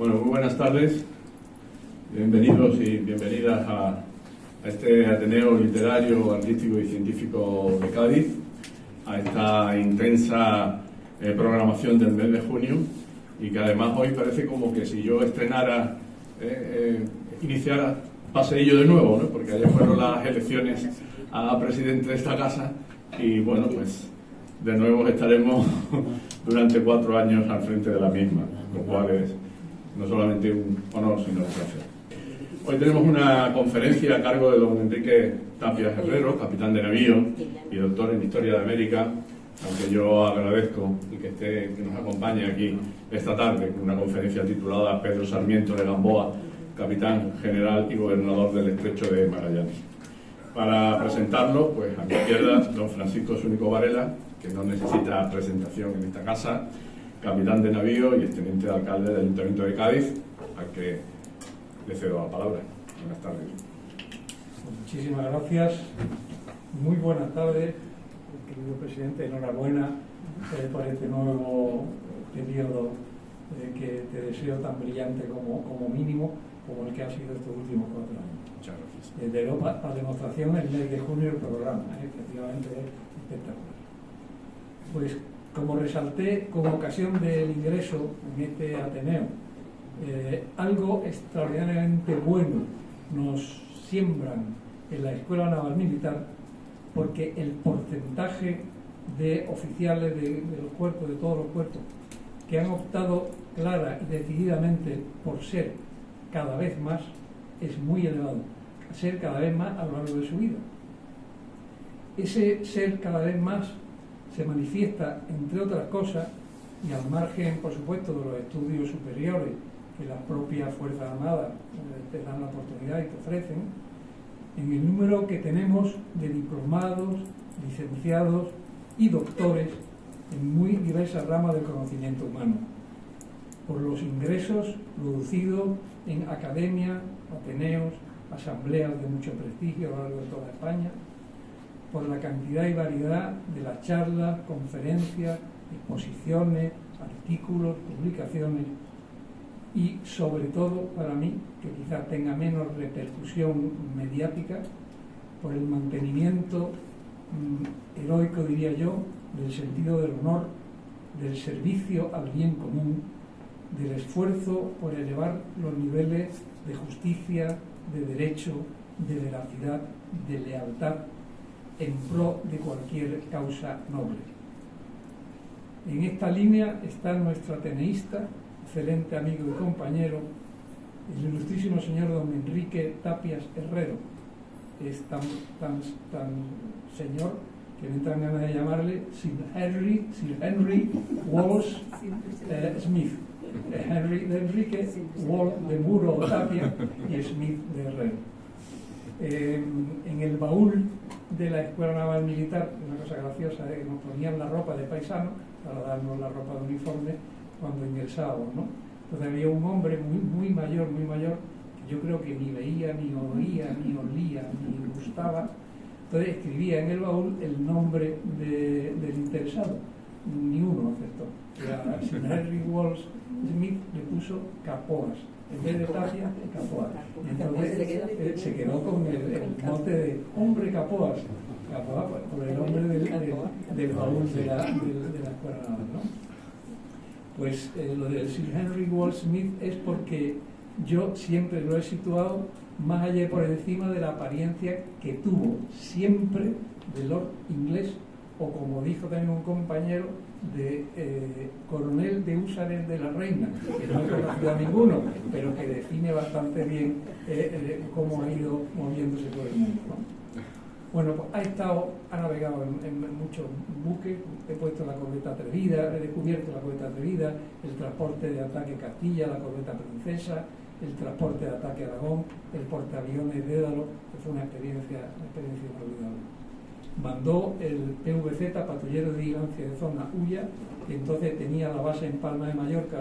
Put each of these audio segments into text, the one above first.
Bueno, muy buenas tardes. Bienvenidos y bienvenidas a este Ateneo Literario, Artístico y Científico de Cádiz, a esta intensa programación del mes de junio, y que además hoy parece como que si yo estrenara, iniciara paseillo de nuevo, ¿no? Porque ayer fueron las elecciones a presidente de esta casa y bueno, pues de nuevo estaremos durante 4 años al frente de la misma, lo cual es no solamente un honor, sino un placer. Hoy tenemos una conferencia a cargo de don Enrique Tapias Herrero, capitán de navío y doctor en Historia de América, aunque yo agradezco que nos acompañe aquí esta tarde con una conferencia titulada Pedro Sarmiento de Gamboa, capitán general y gobernador del Estrecho de Magallanes. Para presentarlo, pues a mi izquierda, don Francisco Zúñigo Varela, que no necesita presentación en esta casa, capitán de navío y exteniente de alcalde del Ayuntamiento de Cádiz, al que le cedo la palabra. Buenas tardes. Muchísimas gracias. Muy buenas tardes, querido presidente. Enhorabuena por este nuevo periodo que te deseo tan brillante como mínimo, como el que ha sido estos últimos 4 años. Muchas gracias. Desde luego, para demostración, el mes de junio el programa, efectivamente es espectacular. Pues, como resalté con ocasión del ingreso en este Ateneo, algo extraordinariamente bueno nos siembran en la Escuela Naval Militar, porque el porcentaje de oficiales de los cuerpos, de todos los cuerpos, que han optado clara y decididamente por ser cada vez más, es muy elevado, ser cada vez más a lo largo de su vida. Ese ser cada vez más se manifiesta, entre otras cosas, y al margen, por supuesto, de los estudios superiores que las propias Fuerzas Armadas te dan la oportunidad y te ofrecen, en el número que tenemos de diplomados, licenciados y doctores en muy diversas ramas del conocimiento humano, por los ingresos producidos en academias, ateneos, asambleas de mucho prestigio a lo largo de toda España, por la cantidad y variedad de las charlas, conferencias, exposiciones, artículos, publicaciones y, sobre todo, para mí, que quizás tenga menos repercusión mediática, por el mantenimiento heroico, diría yo, del sentido del honor, del servicio al bien común, del esfuerzo por elevar los niveles de justicia, de derecho, de veracidad, de lealtad, en pro de cualquier causa noble. En esta línea está nuestro ateneísta, excelente amigo y compañero, el ilustrísimo señor don Enrique Tapias Herrero. Es tan señor que me entran ganas de llamarle Sir Henry Walsh Smith. Henry de Enrique, Wall de Muro o Tapia y Smith de Herrero. En el baúl de la Escuela Naval Militar, una cosa graciosa es que nos ponían la ropa de paisano para darnos la ropa de uniforme cuando ingresábamos, ¿no? Entonces había un hombre muy mayor, que yo creo que ni veía, ni oía, ni olía, ni gustaba. Entonces escribía en el baúl el nombre del interesado. Ni uno aceptó. A Sir Henry Walsh Smith le puso Capoas. En vez de Tapia, Capoas. Entonces se quedó con el mote de hombre Capoas. Capoas por el nombre del baúl de la Escuela Naval, ¿no? Pues lo del Sir Henry Walsh Smith es porque yo siempre lo he situado más allá y por encima de la apariencia que tuvo siempre de Lord inglés, o como dijo también un compañero, de coronel de húsares de la reina, que no he conocido a ninguno, pero que define bastante bien cómo ha ido moviéndose por el mundo, ¿no? Bueno, pues ha navegado en muchos buques, he puesto la corbeta Atrevida, he descubierto la corbeta Atrevida, el transporte de ataque Castilla, la corbeta Princesa, el transporte de ataque Aragón, el portaaviones Dédalo, que fue una experiencia inolvidable. Mandó el PVZ, patrullero de vigilancia de zona Ulla, que entonces tenía la base en Palma de Mallorca,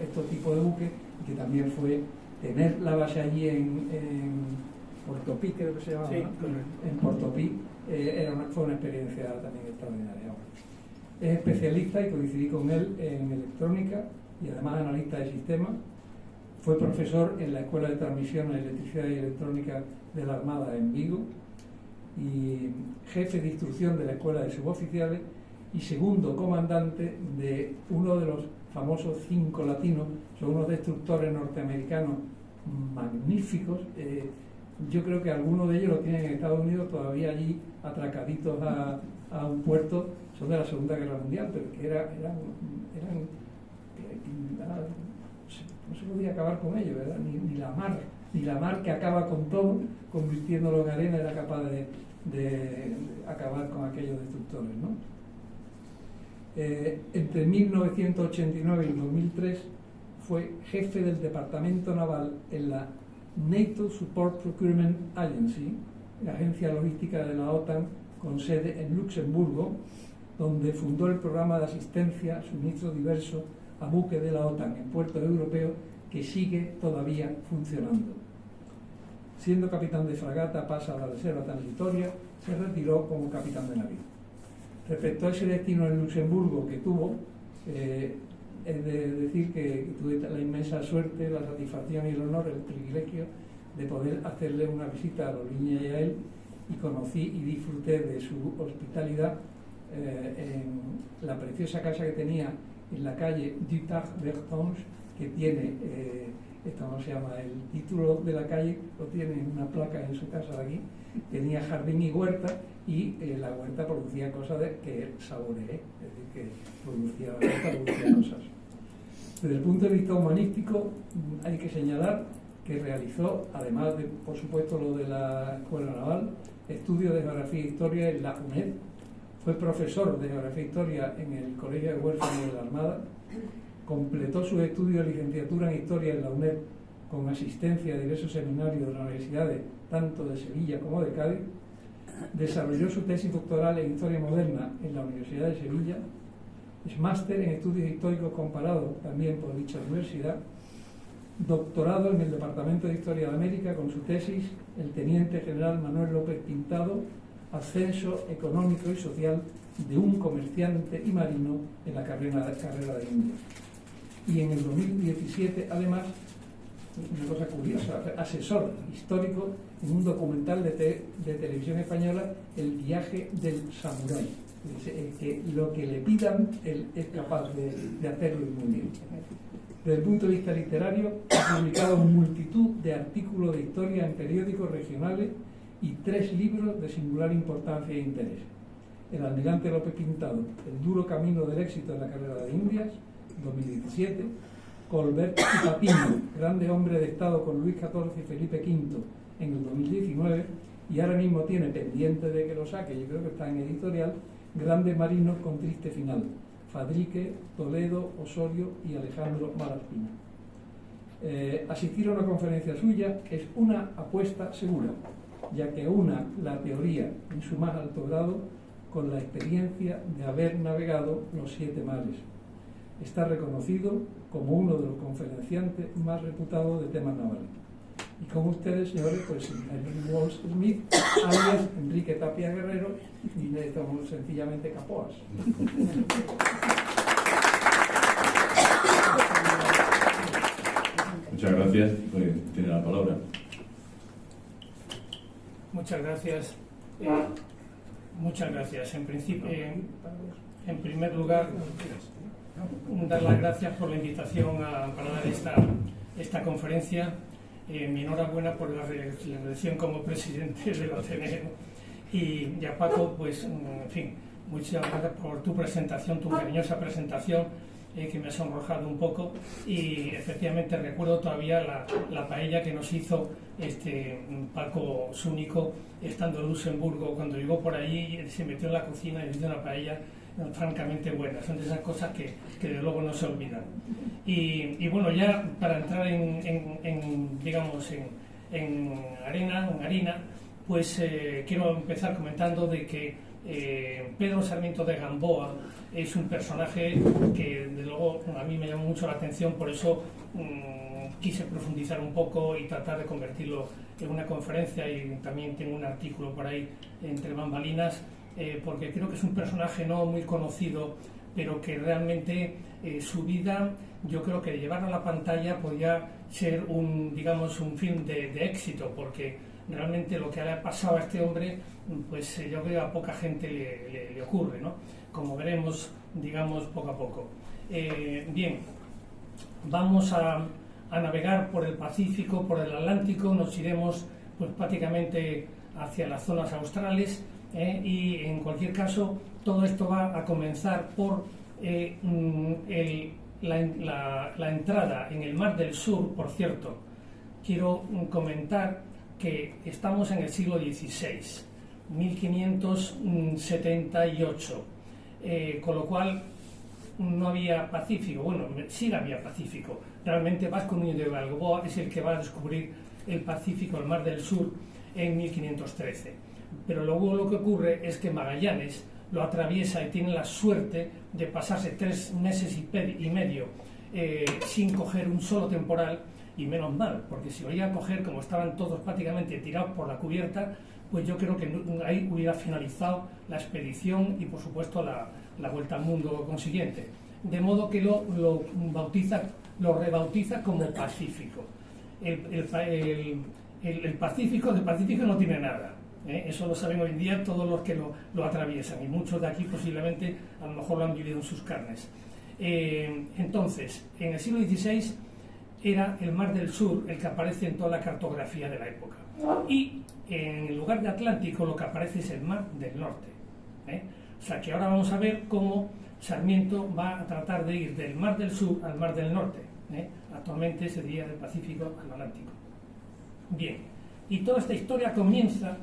estos tipos de buques, y que también fue tener la base allí en Portopí, creo que se llamaba, sí, ¿no? En Portopí, fue una experiencia también extraordinaria. Es especialista, y coincidí con él, en electrónica y además analista de sistemas, Fue profesor en la Escuela de Transmisión de Electricidad y Electrónica de la Armada en Vigo y jefe de instrucción de la Escuela de Suboficiales y segundo comandante de uno de los famosos 5 latinos. Son unos destructores norteamericanos magníficos. Yo creo que algunos de ellos lo tienen en Estados Unidos todavía allí atracaditos a un puerto. Son de la Segunda Guerra Mundial, pero que eran no se podía acabar con ellos, ¿verdad? Ni la mar que acaba con todo, convirtiéndolo en arena, era capaz de acabar con aquellos destructores, ¿no? Entre 1989 y 2003 fue jefe del departamento naval en la NATO Support Procurement Agency, la agencia logística de la OTAN con sede en Luxemburgo, donde fundó el programa de asistencia, suministro diverso a buques de la OTAN en puertos europeos, que sigue todavía funcionando. Siendo capitán de fragata, pasa a la reserva transitoria, se retiró como capitán de navío. Respecto a ese destino en Luxemburgo que tuvo, es de decir que tuve la inmensa suerte, la satisfacción y el honor, el privilegio de poder hacerle una visita a Loliña y a él, y conocí y disfruté de su hospitalidad en la preciosa casa que tenía en la calle du Parc Bertonge, que tiene, ¿cómo se llama? El título de la calle lo tiene en una placa en su casa de aquí. Tenía jardín y huerta, y la huerta producía cosas que saboreé, es decir, que producía cosas. Desde el punto de vista humanístico, hay que señalar que realizó, además de, por supuesto, lo de la Escuela Naval, estudios de Geografía e Historia en la UNED. Fue profesor de Geografía e Historia en el Colegio de Huérfanos de la Armada. Completó sus estudios de licenciatura en Historia en la UNED con asistencia a diversos seminarios de las universidades, tanto de Sevilla como de Cádiz. Desarrolló su tesis doctoral en Historia Moderna en la Universidad de Sevilla. Es máster en Estudios Históricos Comparados también por dicha universidad. Doctorado en el Departamento de Historia de América con su tesis El Teniente General Manuel López Pintado, Ascenso Económico y Social de un comerciante y marino en la carrera de Indias. Y en el 2017, además, una cosa curiosa, asesor histórico en un documental de televisión española, El viaje del samurái, que lo que le pidan él es capaz de hacerlo y muy bien. Desde el punto de vista literario, ha publicado multitud de artículos de historia en periódicos regionales y 3 libros de singular importancia e interés: El almirante López Pintado, El duro camino del éxito en la carrera de Indias, 2017, Colbert y Patiño, Grande hombre de Estado con Luis XIV y Felipe V, en el 2019, y ahora mismo tiene pendiente de que lo saque, yo creo que está en editorial, Grandes marinos con triste final, Fadrique, Toledo, Osorio y Alejandro Malaspina. Asistir a una conferencia suya es una apuesta segura, ya que una la teoría en su más alto grado con la experiencia de haber navegado los 7 mares. Está reconocido como uno de los conferenciantes más reputados de temas navales. Y con ustedes, señores, pues Henry Walsh Smith, alias Enrique Tapia Guerrero, y le estamos sencillamente Capoas. Muchas gracias. Tiene la palabra. Muchas gracias. Muchas gracias. En principio, en primer lugar, dar las gracias por la invitación para dar esta conferencia. Mi enhorabuena por la elección como presidente del Ateneo. Y a Paco, pues, en fin, muchas gracias por tu presentación, tu cariñosa presentación, que me ha sonrojado un poco. Y efectivamente recuerdo todavía la paella que nos hizo Paco Súnico estando en Luxemburgo. Cuando llegó por allí, se metió en la cocina y hizo una paella francamente buena. Son de esas cosas que de luego no se olvidan. Y bueno, ya para entrar digamos en harina, pues quiero empezar comentando de que Pedro Sarmiento de Gamboa es un personaje que de luego a mí me llamó mucho la atención, por eso quise profundizar un poco y tratar de convertirlo en una conferencia, y también tengo un artículo por ahí entre bambalinas, porque creo que es un personaje no muy conocido, pero que realmente su vida yo creo que llevarlo a la pantalla podía ser digamos, un film de éxito, porque realmente lo que le ha pasado a este hombre, pues yo creo que a poca gente le ocurre, ¿no? Como veremos, digamos, poco a poco. Bien, vamos a navegar por el Pacífico, por el Atlántico, nos iremos pues prácticamente hacia las zonas australes, y en cualquier caso todo esto va a comenzar por la entrada en el Mar del Sur. Por cierto, quiero comentar que estamos en el siglo XVI, 1578, con lo cual no había Pacífico. Bueno, sí había Pacífico. Realmente Vasco Núñez de Balboa es el que va a descubrir el Pacífico, el Mar del Sur, en 1513. Pero luego lo que ocurre es que Magallanes lo atraviesa y tiene la suerte de pasarse 3 meses y medio sin coger un solo temporal, y menos mal, porque si lo iba a coger, como estaban todos prácticamente tirados por la cubierta, pues yo creo que ahí hubiera finalizado la expedición y por supuesto la vuelta al mundo consiguiente. De modo que lo rebautiza como Pacífico. El Pacífico, del Pacífico no tiene nada. Eso lo saben hoy en día todos los que lo atraviesan, y muchos de aquí posiblemente a lo mejor lo han vivido en sus carnes. Entonces, en el siglo XVI era el Mar del Sur el que aparece en toda la cartografía de la época, y en el lugar de Atlántico lo que aparece es el Mar del Norte. O sea que ahora vamos a ver cómo Sarmiento va a tratar de ir del Mar del Sur al Mar del Norte. Actualmente se diría del Pacífico al Atlántico. Bien, y toda esta historia comienza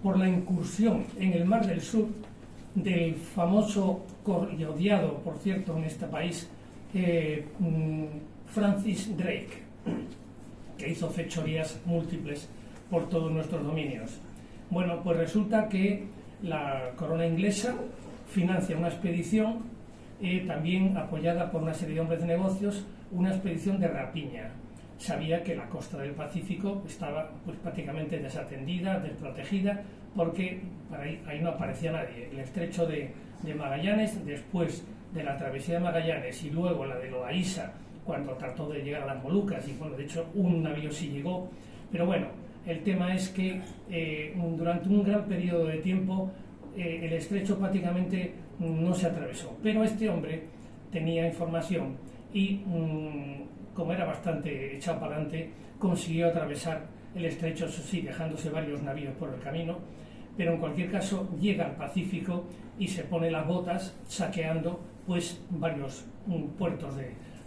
por la incursión en el Mar del Sur del famoso y odiado, por cierto, en este país, Francis Drake, que hizo fechorías múltiples por todos nuestros dominios. Bueno, pues resulta que la corona inglesa financia una expedición, también apoyada por una serie de hombres de negocios, una expedición de rapiña. Sabía que la costa del Pacífico estaba pues prácticamente desatendida, desprotegida, porque ahí no aparecía nadie. El estrecho de Magallanes, después de la travesía de Magallanes y luego la de Loaiza, cuando trató de llegar a las Molucas, y bueno, de hecho un navío sí llegó, pero bueno, el tema es que durante un gran periodo de tiempo el estrecho prácticamente no se atravesó, pero este hombre tenía información y como era bastante echado para adelante, consiguió atravesar el estrecho, eso sí, dejándose varios navíos por el camino, pero en cualquier caso llega al Pacífico y se pone las botas saqueando pues varios puertos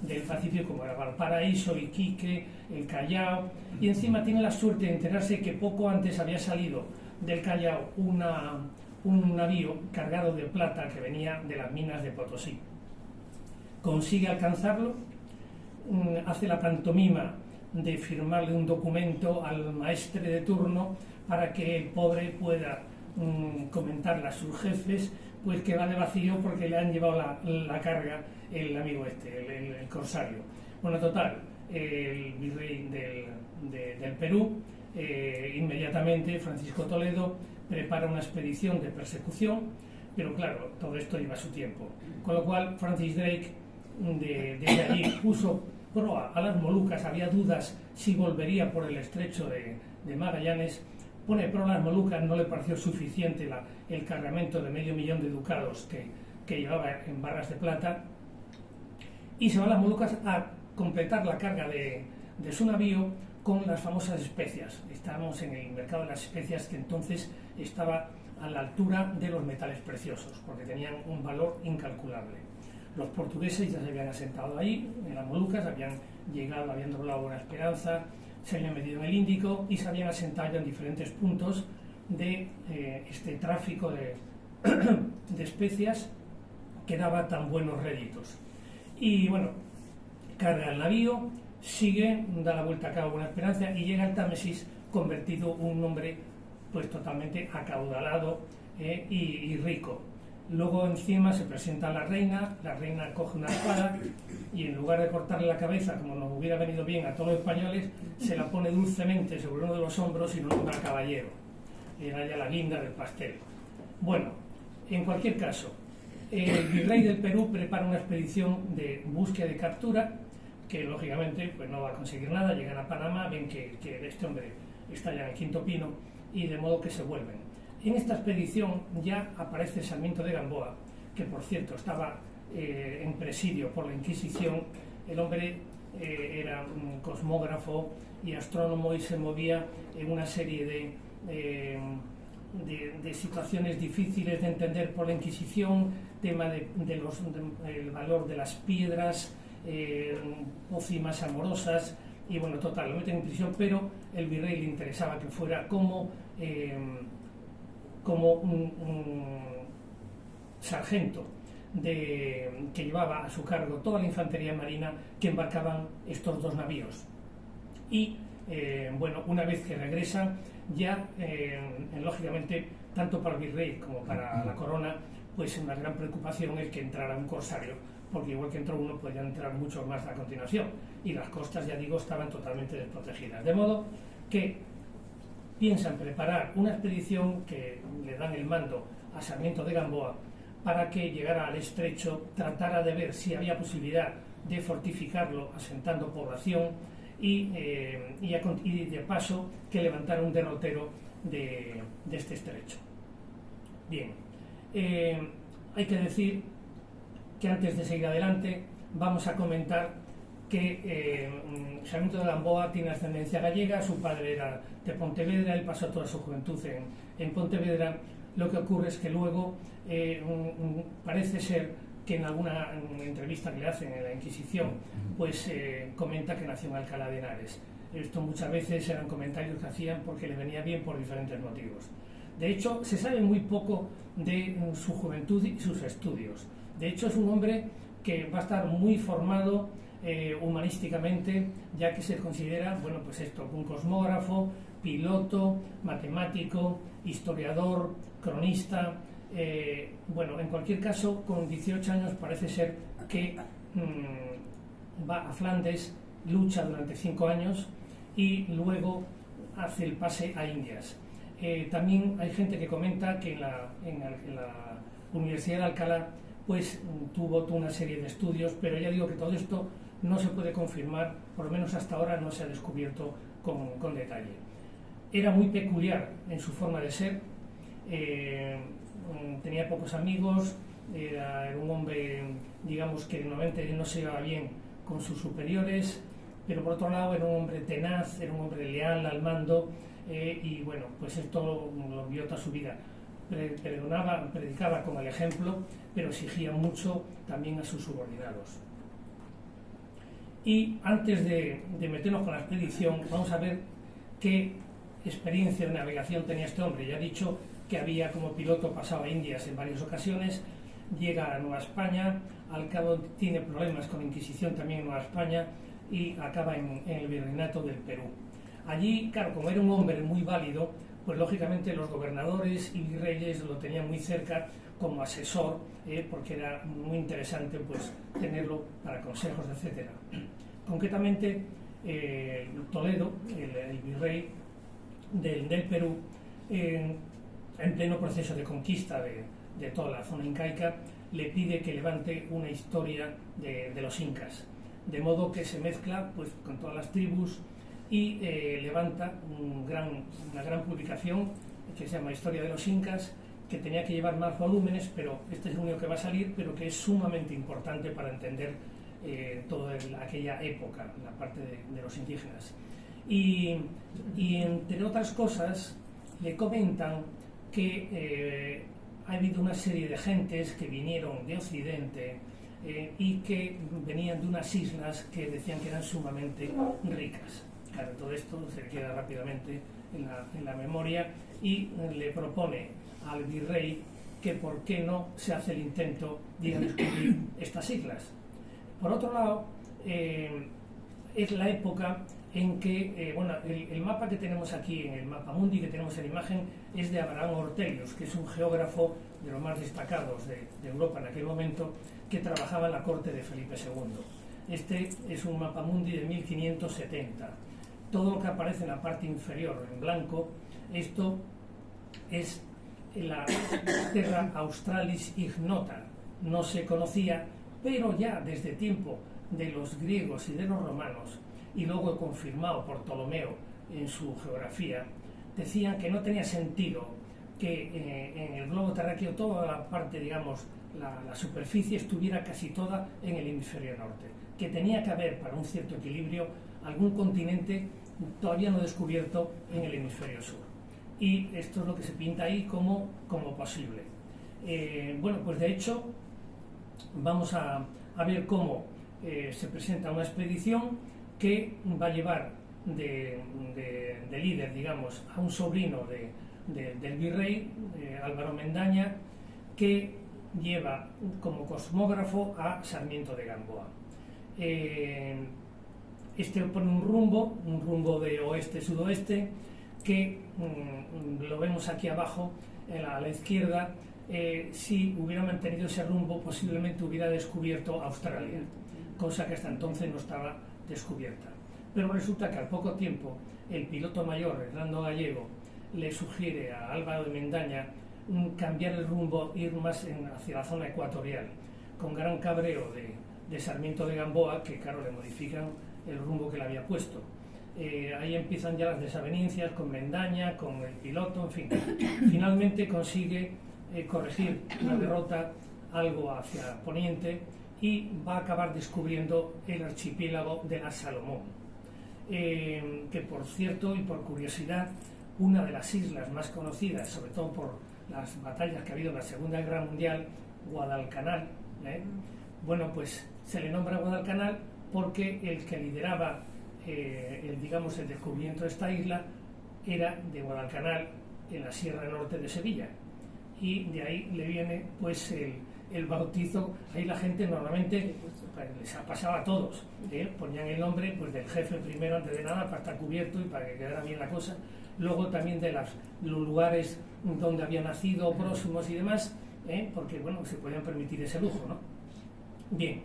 del Pacífico, como era Valparaíso, Iquique, el Callao, y encima tiene la suerte de enterarse que poco antes había salido del Callao un navío cargado de plata que venía de las minas de Potosí. Consigue alcanzarlo, hace la pantomima de firmarle un documento al maestre de turno para que el pobre pueda comentarle a sus jefes pues que va de vacío porque le han llevado la carga el amigo el corsario. Bueno, total, el virrey del Perú, inmediatamente Francisco Toledo prepara una expedición de persecución, pero claro, todo esto lleva su tiempo, con lo cual Francis Drake desde allí puso proa a las Molucas. Había dudas si volvería por el estrecho de Magallanes, pone proa a las Molucas, no le pareció suficiente el cargamento de $500,000 de ducados que llevaba en barras de plata, y se va a las Molucas a completar la carga de su navío con las famosas especias. Estábamos en el mercado de las especias, que entonces estaba a la altura de los metales preciosos, porque tenían un valor incalculable. Los portugueses ya se habían asentado ahí, en las Molucas, habían llegado, habían doblado Buena Esperanza, se habían metido en el Índico y se habían asentado en diferentes puntos de este tráfico de especias que daba tan buenos réditos. Y bueno, carga el navío, sigue, da la vuelta a Cabo Buena Esperanza y llega al Támesis convertido en un hombre pues totalmente acaudalado y rico. Luego encima se presenta la reina coge una espada y en lugar de cortarle la cabeza, como nos hubiera venido bien a todos los españoles, se la pone dulcemente sobre uno de los hombros y lo nombra caballero. Era ya la guinda del pastel. Bueno, en cualquier caso, el virrey del Perú prepara una expedición de búsqueda y captura, que lógicamente pues no va a conseguir nada, llegan a Panamá, ven que este hombre está ya en Quinto Pino y de modo que se vuelven. En esta expedición ya aparece Sarmiento de Gamboa, que por cierto estaba en presidio por la Inquisición. El hombre era un cosmógrafo y astrónomo y se movía en una serie de situaciones difíciles de entender por la Inquisición, tema del valor de las piedras, pócimas amorosas, y bueno, total, lo meten en prisión, pero el virrey le interesaba que fuera como un sargento que llevaba a su cargo toda la infantería marina que embarcaban estos dos navíos. Y bueno, una vez que regresa, ya lógicamente, tanto para el virrey como para la corona, pues una gran preocupación es que entrara un corsario, porque igual que entró uno, podrían entrar muchos más a continuación, y las costas, ya digo, estaban totalmente desprotegidas. De modo que piensan preparar una expedición que le dan el mando a Sarmiento de Gamboa para que llegara al estrecho, tratara de ver si había posibilidad de fortificarlo asentando población y de paso que levantara un derrotero de este estrecho. Bien, hay que decir que antes de seguir adelante vamos a comentar que Sarmiento de Gamboa tiene ascendencia gallega, su padre era de Pontevedra, él pasó toda su juventud en Pontevedra. Lo que ocurre es que luego parece ser que en alguna entrevista que le hacen en la Inquisición, pues comenta que nació en Alcalá de Henares. Esto muchas veces eran comentarios que hacían porque le venía bien por diferentes motivos. De hecho, se sabe muy poco de su juventud y sus estudios. De hecho, es un hombre que va a estar muy formado humanísticamente, ya que se considera, bueno, pues esto, un cosmógrafo, piloto, matemático, historiador, cronista. Bueno, en cualquier caso, con 18 años parece ser que va a Flandes, lucha durante 5 años y luego hace el pase a Indias. También hay gente que comenta que en la Universidad de Alcalá pues tuvo toda una serie de estudios, pero ya digo que todo esto no se puede confirmar, por lo menos hasta ahora no se ha descubierto con detalle. Era muy peculiar en su forma de ser, tenía pocos amigos, era un hombre, digamos, que normalmente no se llevaba bien con sus superiores, pero por otro lado era un hombre tenaz, era un hombre leal al mando, y bueno, pues esto lo vio toda su vida. Predicaba con el ejemplo, pero exigía mucho también a sus subordinados. Y antes de meternos con la expedición, vamos a ver qué experiencia de navegación tenía este hombre. Ya he dicho que había como piloto pasado a Indias en varias ocasiones, llega a Nueva España, al cabo tiene problemas con la Inquisición también en Nueva España y acaba en el Virreinato del Perú. Allí, claro, como era un hombre muy válido, pues lógicamente los gobernadores y virreyes lo tenían muy cerca como asesor, porque era muy interesante pues tenerlo para consejos, etc. Concretamente, Toledo, el virrey del Perú, en pleno proceso de conquista de toda la zona incaica, le pide que levante una historia de los incas, de modo que se mezcla pues con todas las tribus y levanta una gran publicación que se llama Historia de los Incas, que tenía que llevar más volúmenes, pero este es el único que va a salir, pero que es sumamente importante para entender toda aquella época, la parte de los indígenas. Y entre otras cosas, le comentan que ha habido una serie de gentes que vinieron de Occidente y que venían de unas islas que decían que eran sumamente ricas. Claro, todo esto se queda rápidamente en la memoria y le propone al virrey que por qué no se hace el intento de ir a descubrir estas islas. Por otro lado, es la época en que, bueno, el mapa que tenemos aquí, en el mapa mundi que tenemos en imagen, es de Abraham Ortelius, que es un geógrafo de los más destacados de Europa en aquel momento, que trabajaba en la corte de Felipe II. Este es un mapa mundi de 1570. Todo lo que aparece en la parte inferior en blanco, esto es la Terra Australis Ignota. No se conocía, pero ya desde tiempo de los griegos y de los romanos, y luego confirmado por Ptolomeo en su geografía, decían que no tenía sentido que en el globo terráqueo toda la parte, digamos, la superficie estuviera casi toda en el hemisferio norte, que tenía que haber, para un cierto equilibrio, algún continente todavía no descubierto en el hemisferio sur. Y esto es lo que se pinta ahí como posible. Bueno, pues de hecho vamos a ver cómo se presenta una expedición que va a llevar de líder, digamos, a un sobrino del virrey, Álvaro Mendaña, que lleva como cosmógrafo a Sarmiento de Gamboa. Este pone un rumbo de oeste-sudoeste, que lo vemos aquí abajo a la izquierda. Si hubiera mantenido ese rumbo, posiblemente hubiera descubierto Australia, cosa que hasta entonces no estaba descubierta. Pero resulta que al poco tiempo el piloto mayor, Hernando Gallego, le sugiere a Álvaro de Mendaña cambiar el rumbo, ir más hacia la zona ecuatorial, con gran cabreo de Sarmiento de Gamboa, que claro, le modifican el rumbo que le había puesto. Ahí empiezan ya las desavenencias con Mendaña, con el piloto, en fin. Finalmente consigue corregir la derrota algo hacia poniente y va a acabar descubriendo el archipiélago de la Salomón, que por cierto, y por curiosidad, una de las islas más conocidas, sobre todo por las batallas que ha habido en la Segunda Guerra Mundial, Guadalcanal, bueno, pues se le nombra Guadalcanal porque el que lideraba el descubrimiento de esta isla era de Guadalcanal, en la Sierra Norte de Sevilla, y de ahí le viene pues el bautizo. Ahí la gente normalmente les ha pasado a todos, ponían el nombre pues del jefe primero antes de nada para estar cubierto y para que quedara bien la cosa, luego también de los lugares donde había nacido, próximos y demás, porque bueno, se podían permitir ese lujo, ¿no? Bien,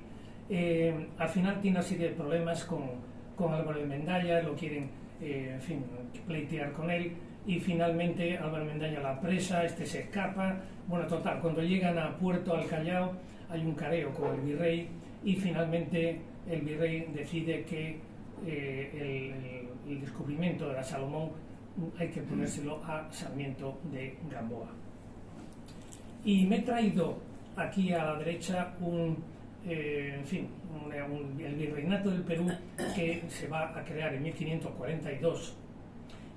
al final tiene una serie de problemas con Álvaro de Mendaña, lo quieren, en fin, pleitear con él, y finalmente Álvaro de Mendaña la apresa, se escapa. Bueno, total, cuando llegan a Puerto al Callao hay un careo con el virrey, y finalmente el virrey decide que el descubrimiento de la Salomón hay que ponérselo a Sarmiento de Gamboa. Y me he traído aquí a la derecha el virreinato del Perú, que se va a crear en 1542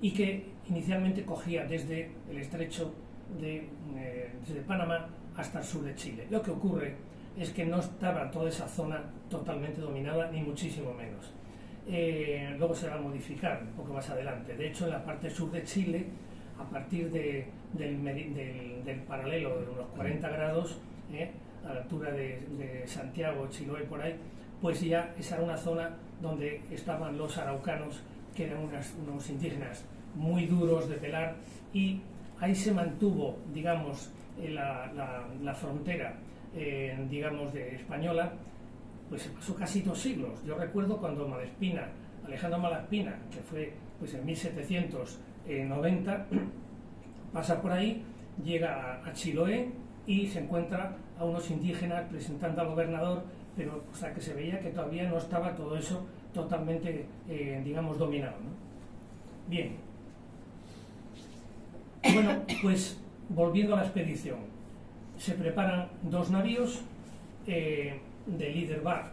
y que inicialmente cogía desde el estrecho desde Panamá hasta el sur de Chile. Lo que ocurre es que no estaba toda esa zona totalmente dominada, ni muchísimo menos. Luego se va a modificar un poco más adelante. De hecho, en la parte sur de Chile, a partir del paralelo de unos 40 grados, a la altura de Santiago, Chiloé, por ahí, pues ya esa era una zona donde estaban los araucanos, que eran unos indígenas muy duros de pelar, y ahí se mantuvo, digamos, la frontera, digamos, de española, pues se pasó casi 2 siglos. Yo recuerdo cuando Alejandro Malaspina, que fue pues en 1790, pasa por ahí, llega a Chiloé y se encuentra a unos indígenas presentando al gobernador, pero o sea, que se veía que todavía no estaba todo eso totalmente, digamos, dominado, ¿no? Bien. Bueno, pues volviendo a la expedición, se preparan 2 navíos, de líder va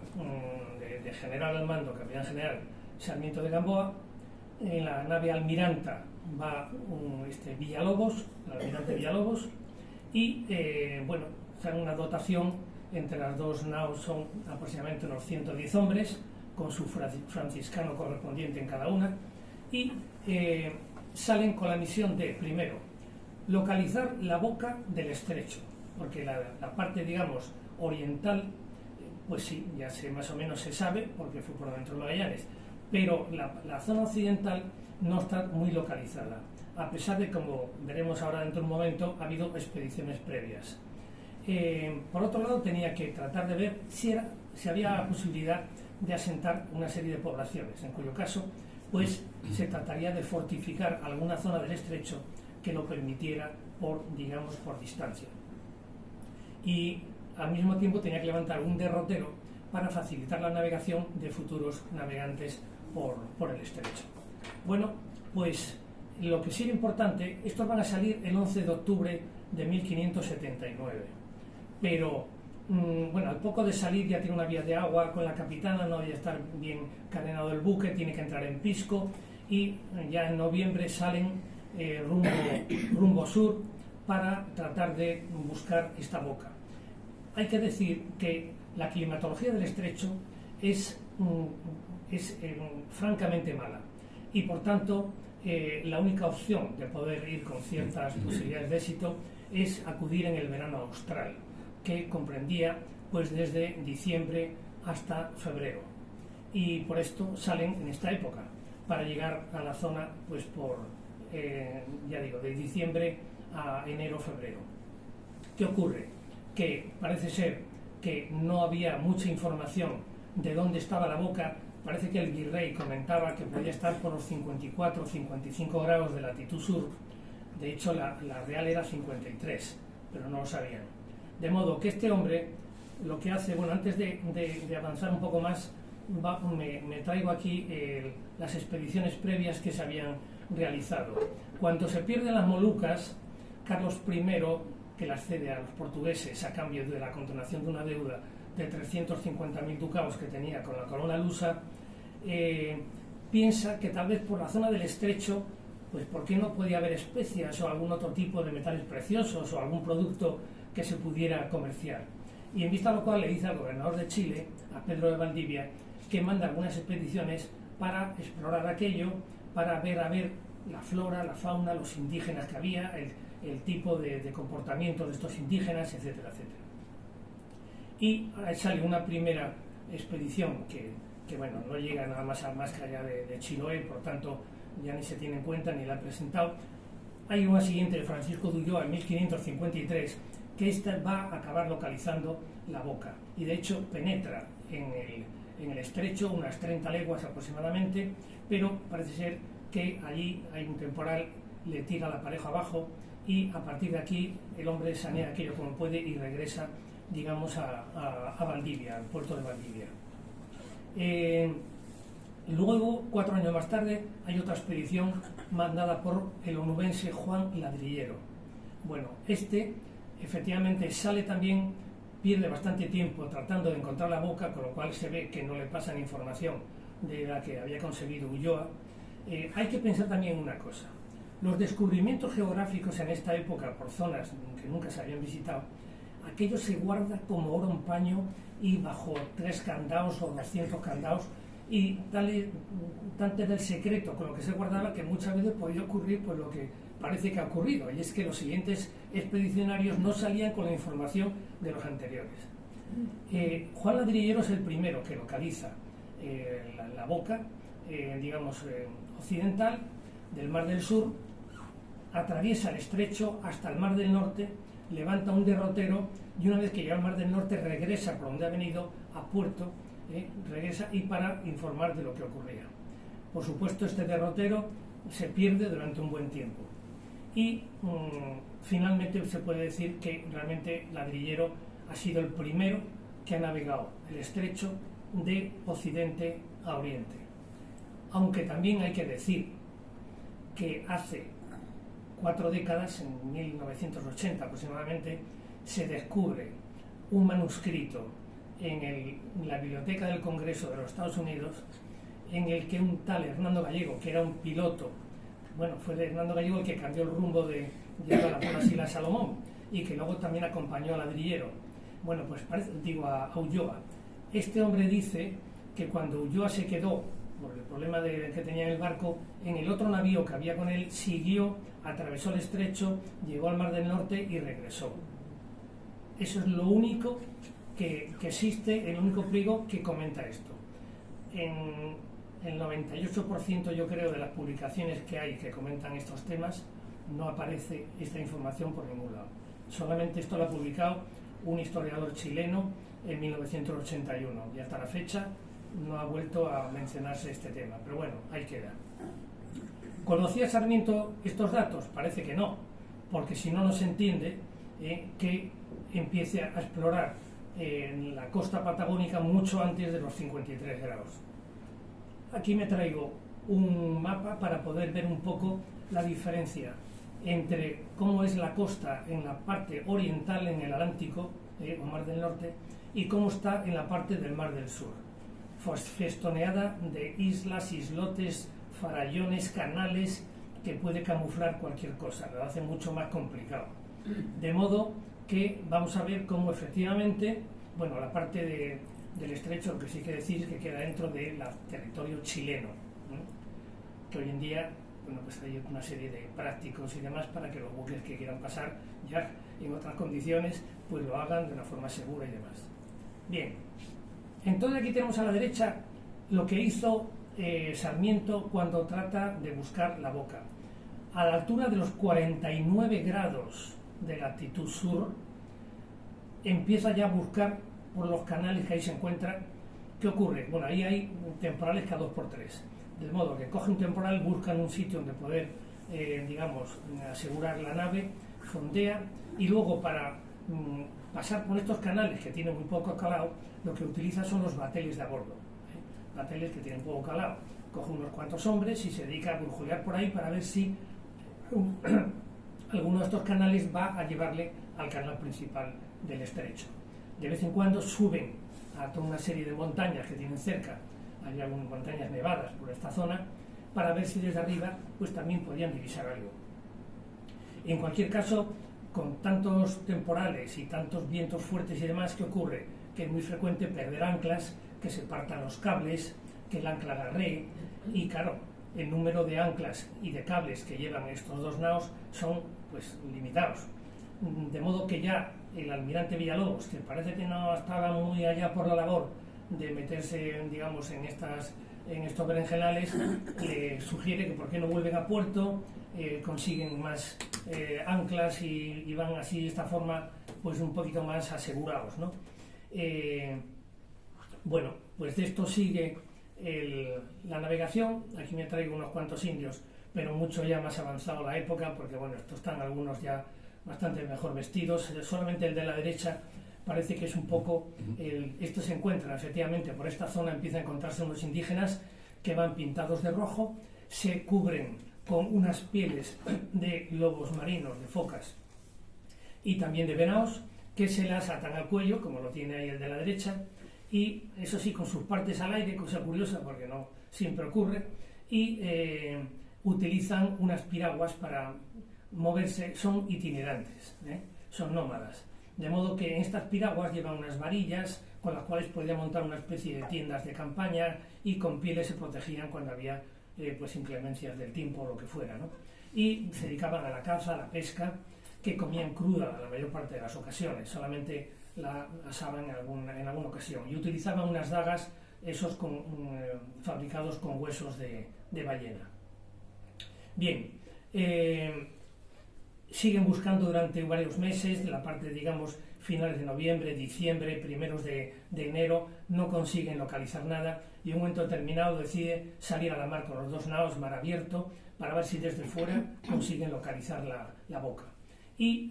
de general al mando, capitán general Sarmiento de Gamboa. En la nave Almiranta va Villalobos, el almirante Villalobos, y bueno, una dotación entre las 2 naos son aproximadamente unos 110 hombres, con su franciscano correspondiente en cada una, y salen con la misión de, primero, localizar la boca del estrecho, porque la parte, digamos, oriental, pues sí, ya más o menos se sabe, porque fue por dentro de Magallanes, pero la zona occidental no está muy localizada, a pesar de, como veremos ahora dentro de un momento, ha habido expediciones previas. Por otro lado, tenía que tratar de ver si había posibilidad de asentar una serie de poblaciones, en cuyo caso pues se trataría de fortificar alguna zona del estrecho que lo permitiera por distancia. Y al mismo tiempo tenía que levantar un derrotero para facilitar la navegación de futuros navegantes por el estrecho. Bueno, pues lo que sí es importante, estos van a salir el 11 de octubre de 1579, pero bueno, al poco de salir ya tiene una vía de agua con la capitana, no debe estar bien carenado el buque, tiene que entrar en Pisco y ya en noviembre salen rumbo sur para tratar de buscar esta boca. Hay que decir que la climatología del estrecho es francamente mala y por tanto la única opción de poder ir con ciertas posibilidades de éxito es acudir en el verano austral, que comprendía pues desde diciembre hasta febrero, y por esto salen en esta época para llegar a la zona pues por ya digo, de diciembre a enero-febrero. ¿Qué ocurre? Que parece ser que no había mucha información de dónde estaba la boca. Parece que el virrey comentaba que podía estar por los 54 o 55 grados de latitud sur. De hecho, la real era 53, pero no lo sabían. De modo que este hombre lo que hace, bueno, antes de avanzar un poco más, me traigo aquí las expediciones previas que se habían realizado. Cuando se pierden las Molucas, Carlos I, que las cede a los portugueses a cambio de la condonación de una deuda de 350.000 ducados que tenía con la corona lusa, piensa que tal vez por la zona del estrecho, pues ¿por qué no podía haber especias o algún otro tipo de metales preciosos o algún producto que se pudiera comerciar? Y en vista a lo cual le dice al gobernador de Chile, a Pedro de Valdivia, que manda algunas expediciones para explorar aquello, para ver la flora, la fauna, los indígenas que había, el tipo de comportamiento de estos indígenas, etcétera, etcétera. Y sale una primera expedición que bueno, no llega nada más que allá de Chiloé, por tanto ya ni se tiene en cuenta ni la han presentado. Hay una siguiente de Francisco de Ulloa en 1553, que esta va a acabar localizando la boca, y de hecho penetra en el estrecho unas 30 leguas aproximadamente, pero parece ser que allí hay un temporal, le tira la pareja abajo, y a partir de aquí el hombre sanea aquello como puede y regresa, digamos, a Valdivia, al puerto de Valdivia. Luego, 4 años más tarde, hay otra expedición mandada por el onubense Juan Ladrillero. Bueno, efectivamente sale también, pierde bastante tiempo tratando de encontrar la boca, con lo cual se ve que no le pasan información de la que había conseguido Ulloa. Hay que pensar también una cosa: los descubrimientos geográficos en esta época por zonas que nunca se habían visitado, aquello se guarda como oro en paño y bajo 3 candados o 200 candados, y tanto era el secreto con lo que se guardaba que muchas veces podía ocurrir pues lo que parece que ha ocurrido, y es que los siguientes expedicionarios no salían con la información de los anteriores. Juan Ladrillero es el primero que localiza la boca, digamos, occidental del Mar del Sur, atraviesa el estrecho hasta el Mar del Norte, levanta un derrotero, y una vez que llega al Mar del Norte regresa por donde ha venido a puerto, regresa y para informar de lo que ocurría. Por supuesto, este derrotero se pierde durante un buen tiempo y finalmente se puede decir que realmente Ladrillero ha sido el primero que ha navegado el estrecho de occidente a oriente. Aunque también hay que decir que hace 4 décadas, en 1980 aproximadamente, se descubre un manuscrito en la Biblioteca del Congreso de los Estados Unidos, en el que un tal Hernando Gallego, que era un piloto, bueno, fue Hernando Gallego el que cambió el rumbo de llegar a las Islas Salomón, y que luego también acompañó a Ladrillero. Bueno, pues a Ulloa. Este hombre dice que cuando Ulloa se quedó por el problema que tenía en el barco, en el otro navío que había con él, siguió, atravesó el estrecho, llegó al Mar del Norte y regresó. Eso es lo único que existe, el único pliego que comenta esto. En el 98% yo creo de las publicaciones que hay que comentan estos temas no aparece esta información por ningún lado. Solamente esto lo ha publicado un historiador chileno en 1981 y hasta la fecha no ha vuelto a mencionarse este tema, pero bueno, ahí queda. ¿Conocía Sarmiento estos datos? Parece que no, porque si no, no se entiende que empiece a explorar en la costa patagónica mucho antes de los 53 grados. Aquí me traigo un mapa para poder ver un poco la diferencia entre cómo es la costa en la parte oriental, en el Atlántico o Mar del Norte, y cómo está en la parte del Mar del Sur, festoneada de islas, islotes, farallones, canales, que puede camuflar cualquier cosa, lo hace mucho más complicado. De modo que vamos a ver cómo efectivamente, bueno, la parte del estrecho, lo que sí hay que decir es que queda dentro del territorio chileno, que hoy en día, bueno, pues hay una serie de prácticos y demás para que los buques que quieran pasar ya en otras condiciones, pues lo hagan de una forma segura y demás. Bien, entonces aquí tenemos a la derecha lo que hizo Sarmiento cuando trata de buscar la boca. A la altura de los 49 grados de latitud sur, empieza ya a buscar por los canales que ahí se encuentran. ¿Qué ocurre? Bueno, ahí hay temporales cada 2x3, de modo que coge un temporal, buscan un sitio donde poder, digamos, asegurar la nave, fondea, y luego para pasar por estos canales que tienen muy poco calado, lo que utiliza son los bateles de a bordo, bateles que tienen poco calado. Coge unos cuantos hombres y se dedica a brujulear por ahí para ver si alguno de estos canales va a llevarle al canal principal del estrecho. De vez en cuando suben a toda una serie de montañas que tienen cerca, hay algunas montañas nevadas por esta zona, para ver si desde arriba pues también podían divisar algo. En cualquier caso, con tantos temporales y tantos vientos fuertes y demás, ¿qué ocurre? Que es muy frecuente perder anclas, que se partan los cables, que el ancla agarree, y claro, el número de anclas y de cables que llevan estos dos naos son pues limitados. De modo que ya el almirante Villalobos, que parece que no estaba muy allá por la labor de meterse, digamos, en estos berenjenales, le sugiere que por qué no vuelven a puerto, consiguen más anclas y van así de esta forma pues un poquito más asegurados, ¿no? Bueno, pues de esto sigue la navegación. Aquí me traigo unos cuantos indios, pero mucho ya más avanzado la época, porque bueno, estos están algunos ya bastante mejor vestidos. Solamente el de la derecha parece que es un poco, estos se encuentran efectivamente por esta zona, empiezan a encontrarse unos indígenas que van pintados de rojo, se cubren con unas pieles de lobos marinos, de focas y también de venados, que se las atan al cuello, como lo tiene ahí el de la derecha, y eso sí, con sus partes al aire, cosa curiosa porque no siempre ocurre, y utilizan unas piraguas para moverse, son itinerantes, son nómadas, de modo que en estas piraguas llevan unas varillas con las cuales podían montar una especie de tiendas de campaña, y con pieles se protegían cuando había pues inclemencias del tiempo o lo que fuera, ¿no? Y se dedicaban a la caza, a la pesca, que comían cruda la mayor parte de las ocasiones, solamente la asaban en alguna ocasión, y utilizaban unas dagas, esos fabricados con huesos de ballena. Bien, siguen buscando durante varios meses, de la parte, digamos, finales de noviembre, diciembre, primeros de enero, no consiguen localizar nada, y en un momento determinado decide salir a la mar con los dos naos, mar abierto, para ver si desde fuera consiguen localizar la boca. Y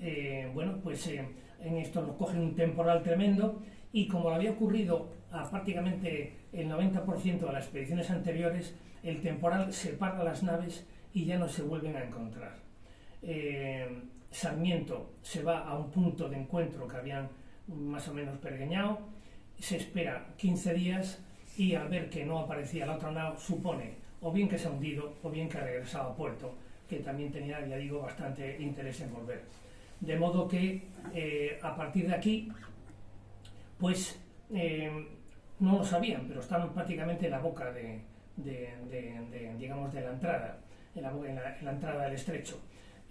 bueno, pues en esto nos cogen un temporal tremendo, y como le había ocurrido a prácticamente el 90% de las expediciones anteriores, el temporal separa las naves y ya no se vuelven a encontrar. Sarmiento se va a un punto de encuentro que habían más o menos pergeñado, se espera 15 días, y al ver que no aparecía la otra nao, supone o bien que se ha hundido o bien que ha regresado a puerto, que también tenía, ya digo, bastante interés en volver. De modo que a partir de aquí, pues no lo sabían, pero estaban prácticamente en la boca digamos, de la entrada, en la entrada del estrecho.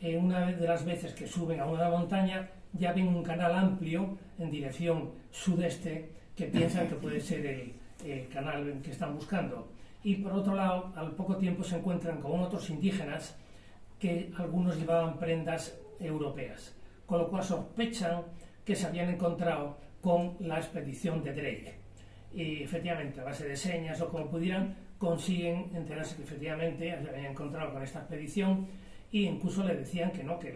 Una de las veces que suben a una montaña, ya ven un canal amplio en dirección sudeste, que piensan que puede ser el canal que están buscando. Y por otro lado, al poco tiempo se encuentran con otros indígenas, que algunos llevaban prendas europeas, con lo cual sospechan que se habían encontrado con la expedición de Drake. Y efectivamente, a base de señas o como pudieran, consiguen enterarse que efectivamente se habían encontrado con esta expedición, y incluso le decían que no, que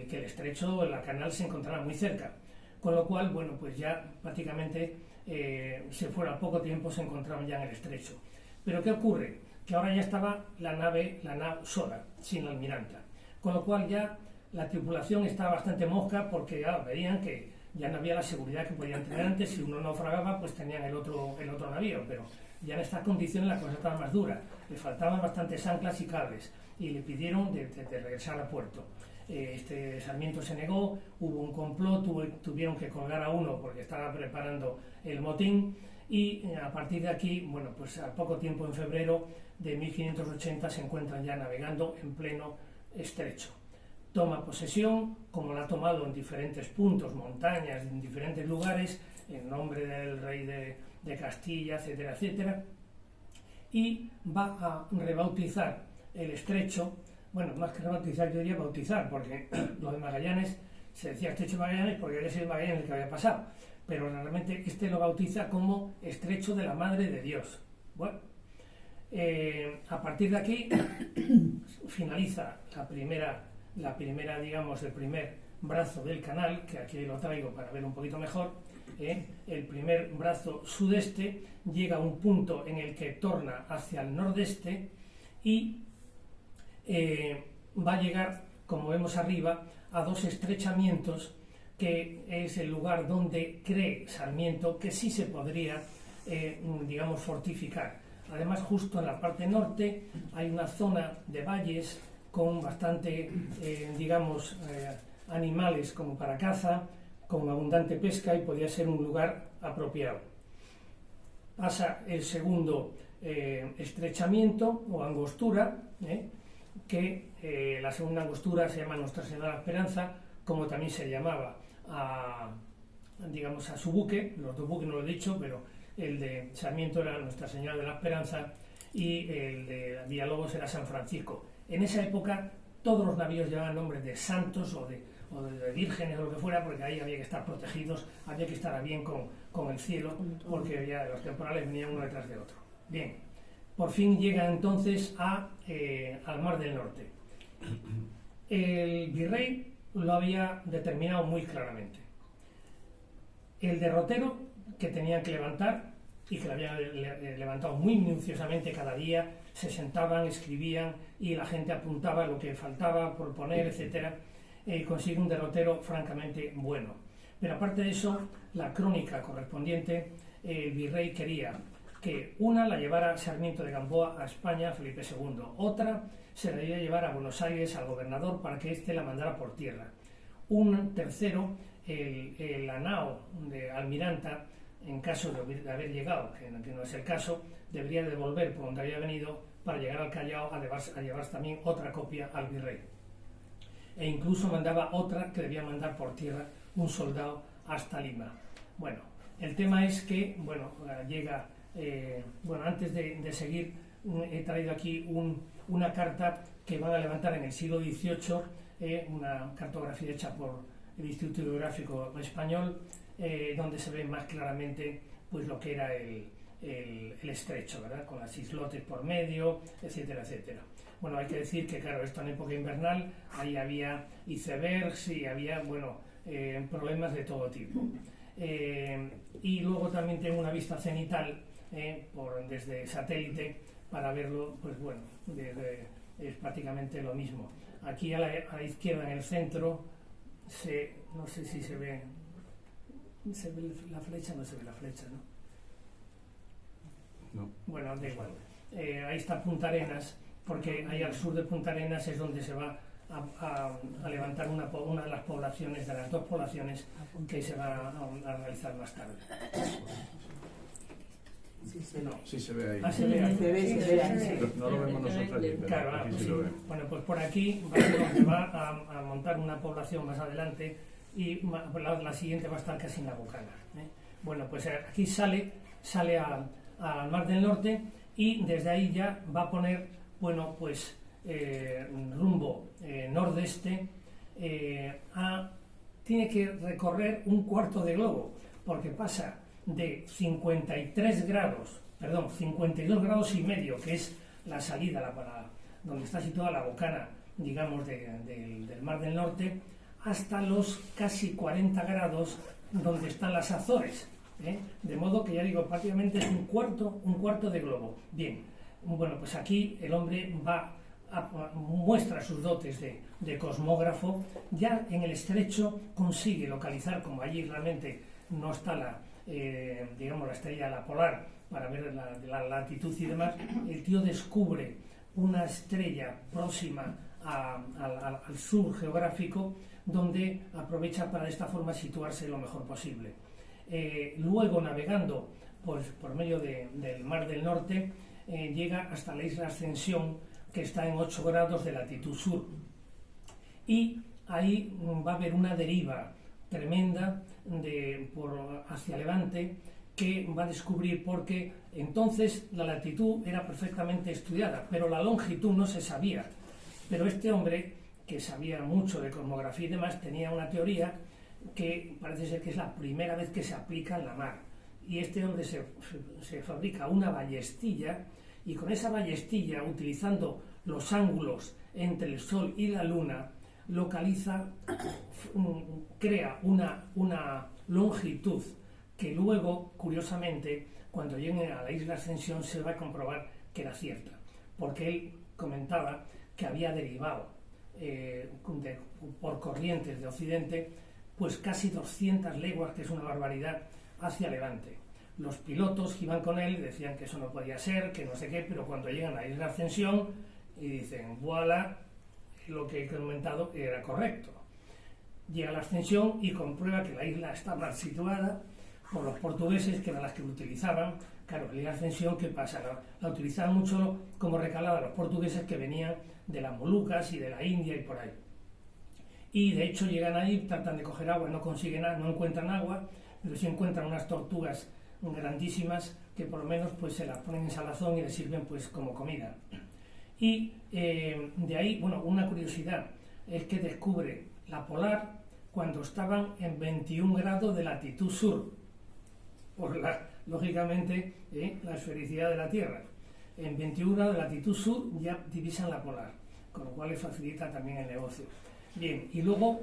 el estrecho, la canal se encontraba muy cerca. con lo cual, bueno, pues ya prácticamente se fuera poco tiempo, se encontraban ya en el estrecho. Pero ¿qué ocurre? Que ahora ya estaba la nave sola, sin almiranta, con lo cual ya la tripulación estaba bastante mosca porque ya veían que ya no había la seguridad que podían tener antes. Si uno naufragaba, pues tenían el otro navío, pero ya en estas condiciones la cosa estaba más dura, le faltaban bastantes anclas y cables y le pidieron de regresar a puerto. Sarmiento se negó, hubo un complot, tuvieron que colgar a uno porque estaba preparando el motín, y a partir de aquí, bueno, pues a poco tiempo, en febrero de 1580, se encuentran ya navegando en pleno estrecho. Toma posesión, como la ha tomado en diferentes puntos, montañas, en diferentes lugares, en nombre del rey de Castilla, etcétera, etcétera, y va a rebautizar el estrecho. Bueno, más que rebautizar, yo diría bautizar, porque lo de Magallanes se decía Estrecho de Magallanes porque había sido Magallanes el que había pasado, pero realmente lo bautiza como Estrecho de la Madre de Dios. Bueno, a partir de aquí finaliza la primera, digamos, el primer brazo del canal, que aquí lo traigo para ver un poquito mejor. El primer brazo sudeste llega a un punto en el que torna hacia el nordeste y va a llegar, como vemos arriba, a dos estrechamientos, que es el lugar donde cree Sarmiento que sí se podría, digamos, fortificar. Además, justo en la parte norte hay una zona de valles con bastante, digamos, animales como para caza, con abundante pesca, y podía ser un lugar apropiado. Pasa el segundo estrechamiento o angostura, que la segunda angostura se llama Nuestra Señora de la Esperanza, como también se llamaba digamos, a su buque. Los dos buques no lo he dicho, pero el de Sarmiento era Nuestra Señora de la Esperanza y el de Villalobos era San Francisco. En esa época todos los navíos llevaban nombres de santos o de vírgenes o lo que fuera, porque ahí había que estar protegidos, había que estar bien con el cielo, porque ya los temporales venían uno detrás de otro. Bien, por fin llega entonces al Mar del Norte. El virrey lo había determinado muy claramente. El derrotero que tenían que levantar, y que lo habían levantado muy minuciosamente cada día, se sentaban, escribían y la gente apuntaba lo que faltaba por poner, etcétera, consigue un derrotero francamente bueno. Pero aparte de eso, la crónica correspondiente, el virrey quería que una la llevara Sarmiento de Gamboa a España, Felipe II, otra se la debía llevar a Buenos Aires al gobernador para que éste la mandara por tierra. Un tercero, la nao de Almiranta, en caso de haber llegado, que no es el caso, debería devolver por donde había venido para llegar al Callao a llevarse también otra copia al virrey. E incluso mandaba otra que debía mandar por tierra un soldado hasta Lima. Bueno, el tema es que, bueno, llega, antes de seguir, he traído aquí una carta que van a levantar en el siglo XVIII, una cartografía hecha por el Instituto Geográfico Español, donde se ve más claramente pues lo que era el estrecho, ¿verdad? Con las islotes por medio, etcétera, etcétera. Bueno, hay que decir que, claro, esto en época invernal, ahí había icebergs y había, problemas de todo tipo. Y luego también tengo una vista cenital desde satélite para verlo, pues bueno, es prácticamente lo mismo. Aquí a la izquierda, en el centro, no sé si se ve la flecha, no se ve la flecha, ¿no? No. Bueno, da igual. Ahí está Punta Arenas, porque ahí al sur de Punta Arenas es donde se va a levantar una de las poblaciones, de las dos poblaciones que se van a realizar más tarde. Sí se ve ahí. Ah, se ve ahí. Se ve ahí. No lo vemos nosotros allí, pero Claro, aquí pues sí sí. lo ve. Bueno, pues por aquí se va a montar una población más adelante, y la siguiente va a estar casi en la Bocana. Bueno, pues aquí sale al Mar del Norte, y desde ahí ya va a poner, bueno, pues rumbo nordeste, tiene que recorrer un cuarto de globo, porque pasa de 52 grados y medio, que es la salida donde está situada la Bocana, digamos, del Mar del Norte, hasta los casi 40 grados donde están las Azores, de modo que ya digo, prácticamente es un cuarto de globo. Bien, bueno, pues aquí el hombre muestra sus dotes de cosmógrafo. Ya en el estrecho consigue localizar, como allí realmente no está digamos, la estrella polar para ver la latitud y demás, el tío descubre una estrella próxima al sur geográfico, donde aprovecha para de esta forma situarse lo mejor posible. Luego, navegando pues, por medio del Mar del Norte, llega hasta la isla Ascensión, que está en 8 grados de latitud sur. Y ahí va a haber una deriva tremenda hacia levante, que va a descubrir, porque entonces la latitud era perfectamente estudiada, pero la longitud no se sabía. Pero este hombre, que sabía mucho de cosmografía y demás, tenía una teoría que parece ser que es la primera vez que se aplica en la mar. Y este hombre se fabrica una ballestilla, y con esa ballestilla, utilizando los ángulos entre el Sol y la Luna, crea una longitud que luego, curiosamente, cuando lleguen a la isla Ascensión se va a comprobar que era cierta, porque él comentaba que había derivado por corrientes de Occidente pues casi 200 leguas, que es una barbaridad, hacia Levante. Los pilotos que iban con él decían que eso no podía ser, que no sé qué, pero cuando llegan a la isla Ascensión y dicen, voilà, lo que he comentado era correcto. Llega a la Ascensión y comprueba que la isla está mal situada por los portugueses, que eran las que lo utilizaban. Claro, la isla Ascensión, ¿qué pasa? La utilizaban mucho como recalada los portugueses que venían de las Molucas y de la India y por ahí. Y de hecho llegan ahí, tratan de coger agua, no consiguen nada, no encuentran agua, pero sí encuentran unas tortugas grandísimas que por lo menos pues se las ponen en salazón y les sirven pues como comida. Y de ahí, bueno, una curiosidad es que descubre la polar cuando estaban en 21 grados de latitud sur, por lógicamente la esfericidad de la Tierra. En 21 grados de latitud sur ya divisan la polar, con lo cual les facilita también el negocio. Bien, y luego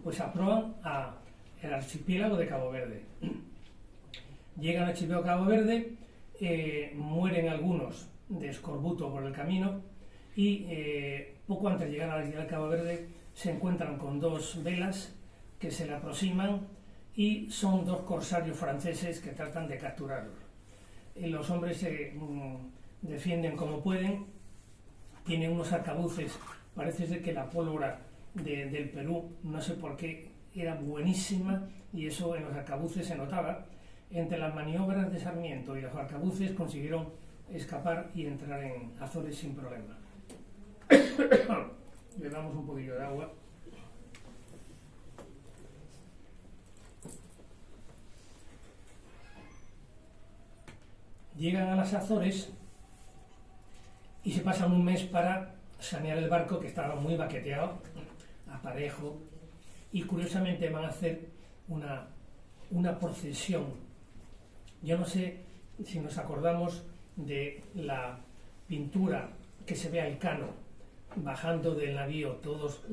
pues aproban al archipiélago de Cabo Verde. Llegan al archipiélago de Cabo Verde, mueren algunos de escorbuto por el camino, y poco antes de llegar a la isla de Cabo Verde se encuentran con 2 velas que se le aproximan, y son 2 corsarios franceses que tratan de capturarlos. Los hombres se defienden como pueden, tienen unos arcabuces, parece ser que la pólvora del Perú, no sé por qué, era buenísima, y eso en los arcabuces se notaba. Entre las maniobras de Sarmiento y los arcabuces consiguieron escapar y entrar en Azores sin problema. Le damos un poquillo de agua. Llegan a las Azores y se pasan un mes para sanear el barco, que estaba muy baqueteado, aparejo, y curiosamente van a hacer una procesión. Yo no sé si nos acordamos de la pintura que se ve a Elcano bajando del navío, todos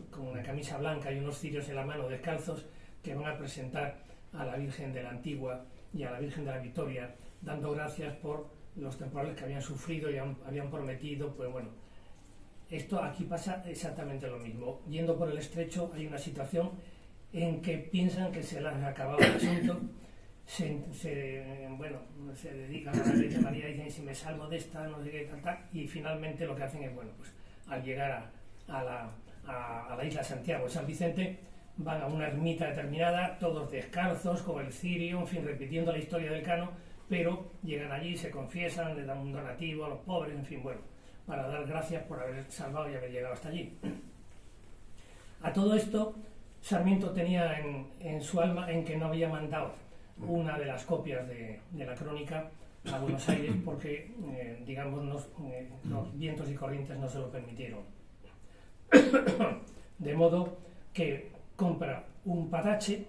con una camisa blanca y unos cirios en la mano, descalzos, que van a presentar a la Virgen de la Antigua y a la Virgen de la Victoria, dando gracias por los temporales que habían sufrido y habían prometido. Pues bueno, esto aquí pasa exactamente lo mismo. Yendo por el estrecho hay una situación en que piensan que se les ha acabado el asunto, se dedican a la Virgen María y dicen, si me salvo de esta, no sé qué, tal, y finalmente lo que hacen es, bueno, pues al llegar a la isla Santiago de San Vicente, van a una ermita determinada, todos descalzos, con el cirio, en fin, repitiendo la historia del Cano, pero llegan allí, se confiesan, le dan un donativo a los pobres, en fin, bueno, para dar gracias por haber salvado y haber llegado hasta allí. A todo esto, Sarmiento tenía en su alma en que no había mandado una de las copias de la crónica a Buenos Aires porque, digamos, los vientos y corrientes no se lo permitieron. De modo que compra un patache,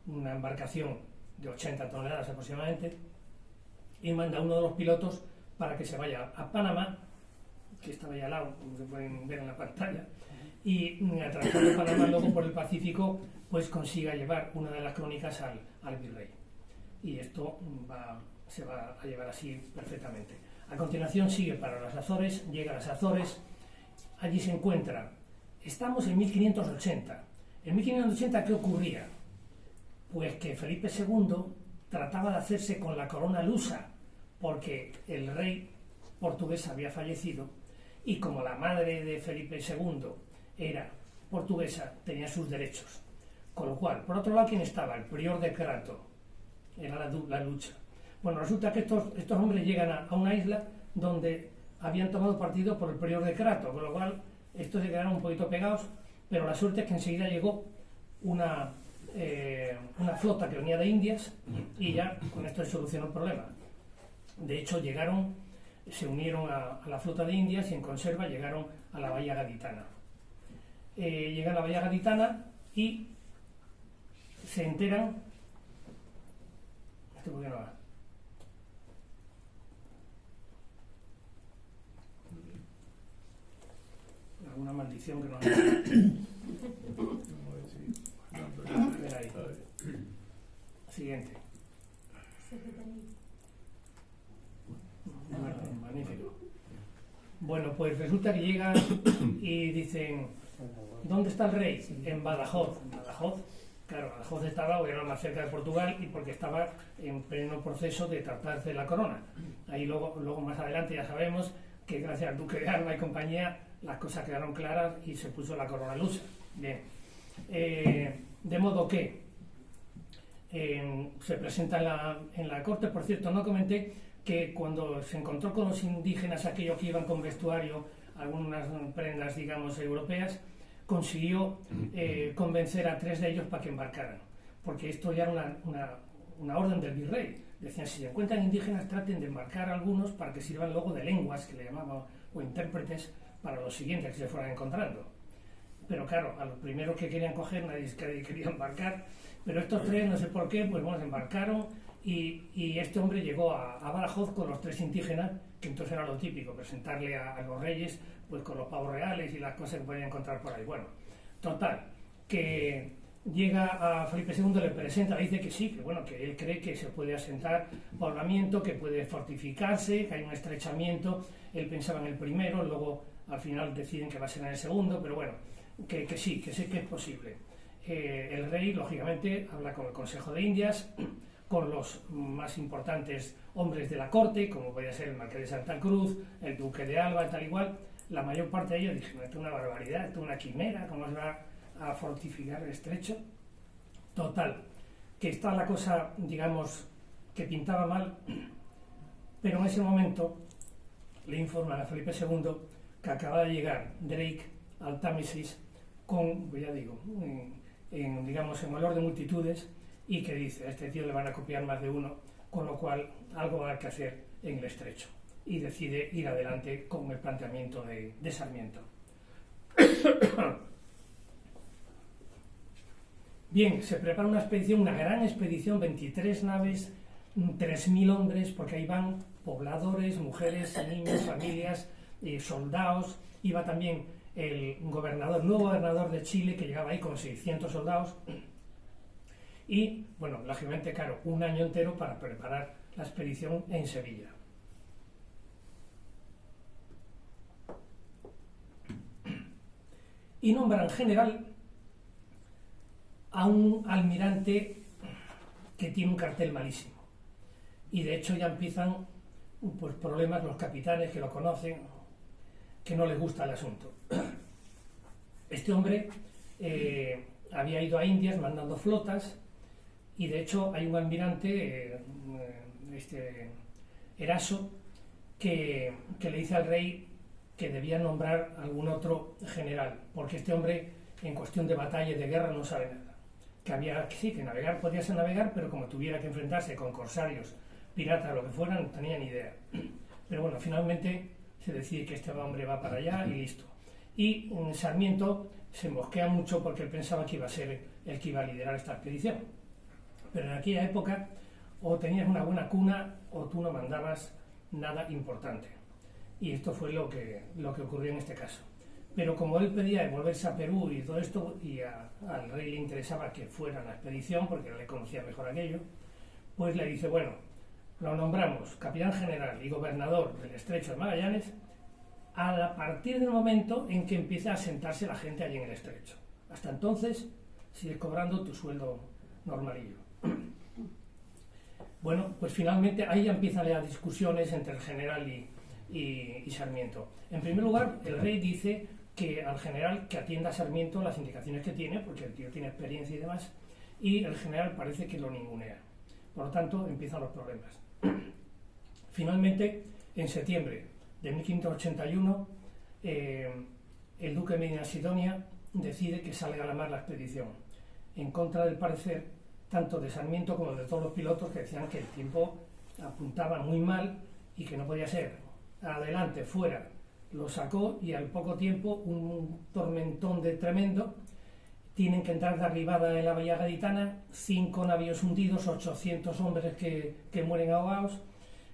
una embarcación de 80 toneladas aproximadamente, y manda a uno de los pilotos para que se vaya a Panamá, que estaba allá al lado, como se pueden ver en la pantalla, y atravesando Panamá luego por el Pacífico, pues consiga llevar una de las crónicas al virrey. Y esto se va a llevar así perfectamente. A continuación sigue para las Azores, llega a las Azores, allí se encuentra, estamos en 1580. En 1580, ¿qué ocurría? Pues que Felipe II trataba de hacerse con la corona lusa, porque el rey portugués había fallecido, y como la madre de Felipe II era portuguesa, tenía sus derechos. Con lo cual, por otro lado, ¿quién estaba? El prior de Crato. Era la lucha. Bueno, resulta que estos hombres llegan a una isla donde habían tomado partido por el prior de Crato, con lo cual estos se quedaron un poquito pegados, pero la suerte es que enseguida llegó una flota que venía de Indias y ya con esto se solucionó el problema. De hecho, se unieron a la flota de Indias y en conserva llegaron a la Bahía Gaditana. Llegan a la Bahía Gaditana y se enteran... ¿Esto por qué no va? Alguna maldición que no hay. A ver ahí. Siguiente. Magnífico. Bueno, pues resulta que llegan y dicen, ¿dónde está el rey? En Badajoz. ¿Badajoz? Claro, Badajoz estaba, porque era más cerca de Portugal y porque estaba en pleno proceso de tratarse de la corona. Ahí luego más adelante ya sabemos que gracias al duque de Alba y compañía las cosas quedaron claras y se puso la corona lusa. Bien. De modo que se presenta en la corte. Por cierto, no comenté que cuando se encontró con los indígenas, aquellos que iban con vestuario, algunas prendas, digamos, europeas, consiguió convencer a 3 de ellos para que embarcaran, porque esto ya era una orden del virrey. Decían, si se encuentran indígenas, traten de embarcar a algunos para que sirvan luego de lenguas, que le llamaban, o intérpretes, para los siguientes que se fueran encontrando. Pero claro, a los primeros que querían coger nadie quería embarcar, pero estos 3, no sé por qué, pues bueno, embarcaron y este hombre llegó a Badajoz con los 3 indígenas, que entonces era lo típico, presentarle a los reyes pues con los pavos reales y las cosas que podían encontrar por ahí. Bueno, total, que llega a Felipe II, le presenta, le dice que sí, que bueno, que él cree que se puede asentar poblamiento, que puede fortificarse, que hay un estrechamiento. Él pensaba en el primero, luego al final deciden que va a ser en el segundo, pero bueno, que sí, que sé que es posible. El rey, lógicamente, habla con el Consejo de Indias, con los más importantes hombres de la corte, como podía ser el Marqués de Santa Cruz, el Duque de Alba, tal igual. La mayor parte de ellos dijeron, esto es una barbaridad, esto es una quimera, ¿cómo se va a fortificar el estrecho? Total, que está la cosa, digamos, que pintaba mal, pero en ese momento le informan a Felipe II que acaba de llegar Drake al Támesis con, pues ya digo, digamos, en valor de multitudes, y que dice, a este tío le van a copiar más de uno, con lo cual algo va a haber que hacer en el estrecho. Y decide ir adelante con el planteamiento de Sarmiento. Bien, se prepara una expedición, una gran expedición, 23 naves, 3.000 hombres, porque ahí van pobladores, mujeres, niños, familias, soldados. Iba también el nuevo gobernador de Chile, que llegaba ahí con 600 soldados. Y, bueno, lógicamente, claro, un año entero para preparar la expedición en Sevilla. Y nombran general a un almirante que tiene un cartel malísimo. Y de hecho ya empiezan pues, problemas los capitanes que lo conocen, que no les gusta el asunto. Este hombre había ido a Indias mandando flotas, y de hecho hay un almirante, Eraso, que le dice al rey que debía nombrar algún otro general, porque este hombre en cuestión de batalla y de guerra no sabe nada. Que navegar podía ser navegar, pero como tuviera que enfrentarse con corsarios, piratas, lo que fuera, no tenía ni idea. Pero bueno, finalmente se decide que este hombre va para allá y listo. Y Sarmiento se mosquea mucho porque él pensaba que iba a ser el que iba a liderar esta expedición. Pero en aquella época o tenías una buena cuna o tú no mandabas nada importante. Y esto fue lo que ocurrió en este caso. pero como él pedía volverse a Perú y todo esto, y al rey le interesaba que fuera a la expedición, porque él le conocía mejor aquello, pues le dice, bueno, lo nombramos capitán general y gobernador del Estrecho de Magallanes a partir del momento en que empiece a sentarse la gente allí en el estrecho. Hasta entonces sigues cobrando tu sueldo normalillo. Bueno, pues finalmente ahí ya empiezan las discusiones entre el general y Sarmiento. En primer lugar, el rey dice que al general que atienda a Sarmiento las indicaciones que tiene, porque el tío tiene experiencia y demás, y el general parece que lo ningunea. Por lo tanto, empiezan los problemas. Finalmente, en septiembre de 1581, el duque de Medina Sidonia decide que salga a la mar la expedición, en contra del parecer tanto de Sarmiento como de todos los pilotos que decían que el tiempo apuntaba muy mal y que no podía ser. Adelante, fuera, lo sacó y al poco tiempo un tormentón de tremendo. Tienen que entrar de arribada en la bahía gaditana, 5 navíos hundidos, 800 hombres que mueren ahogados,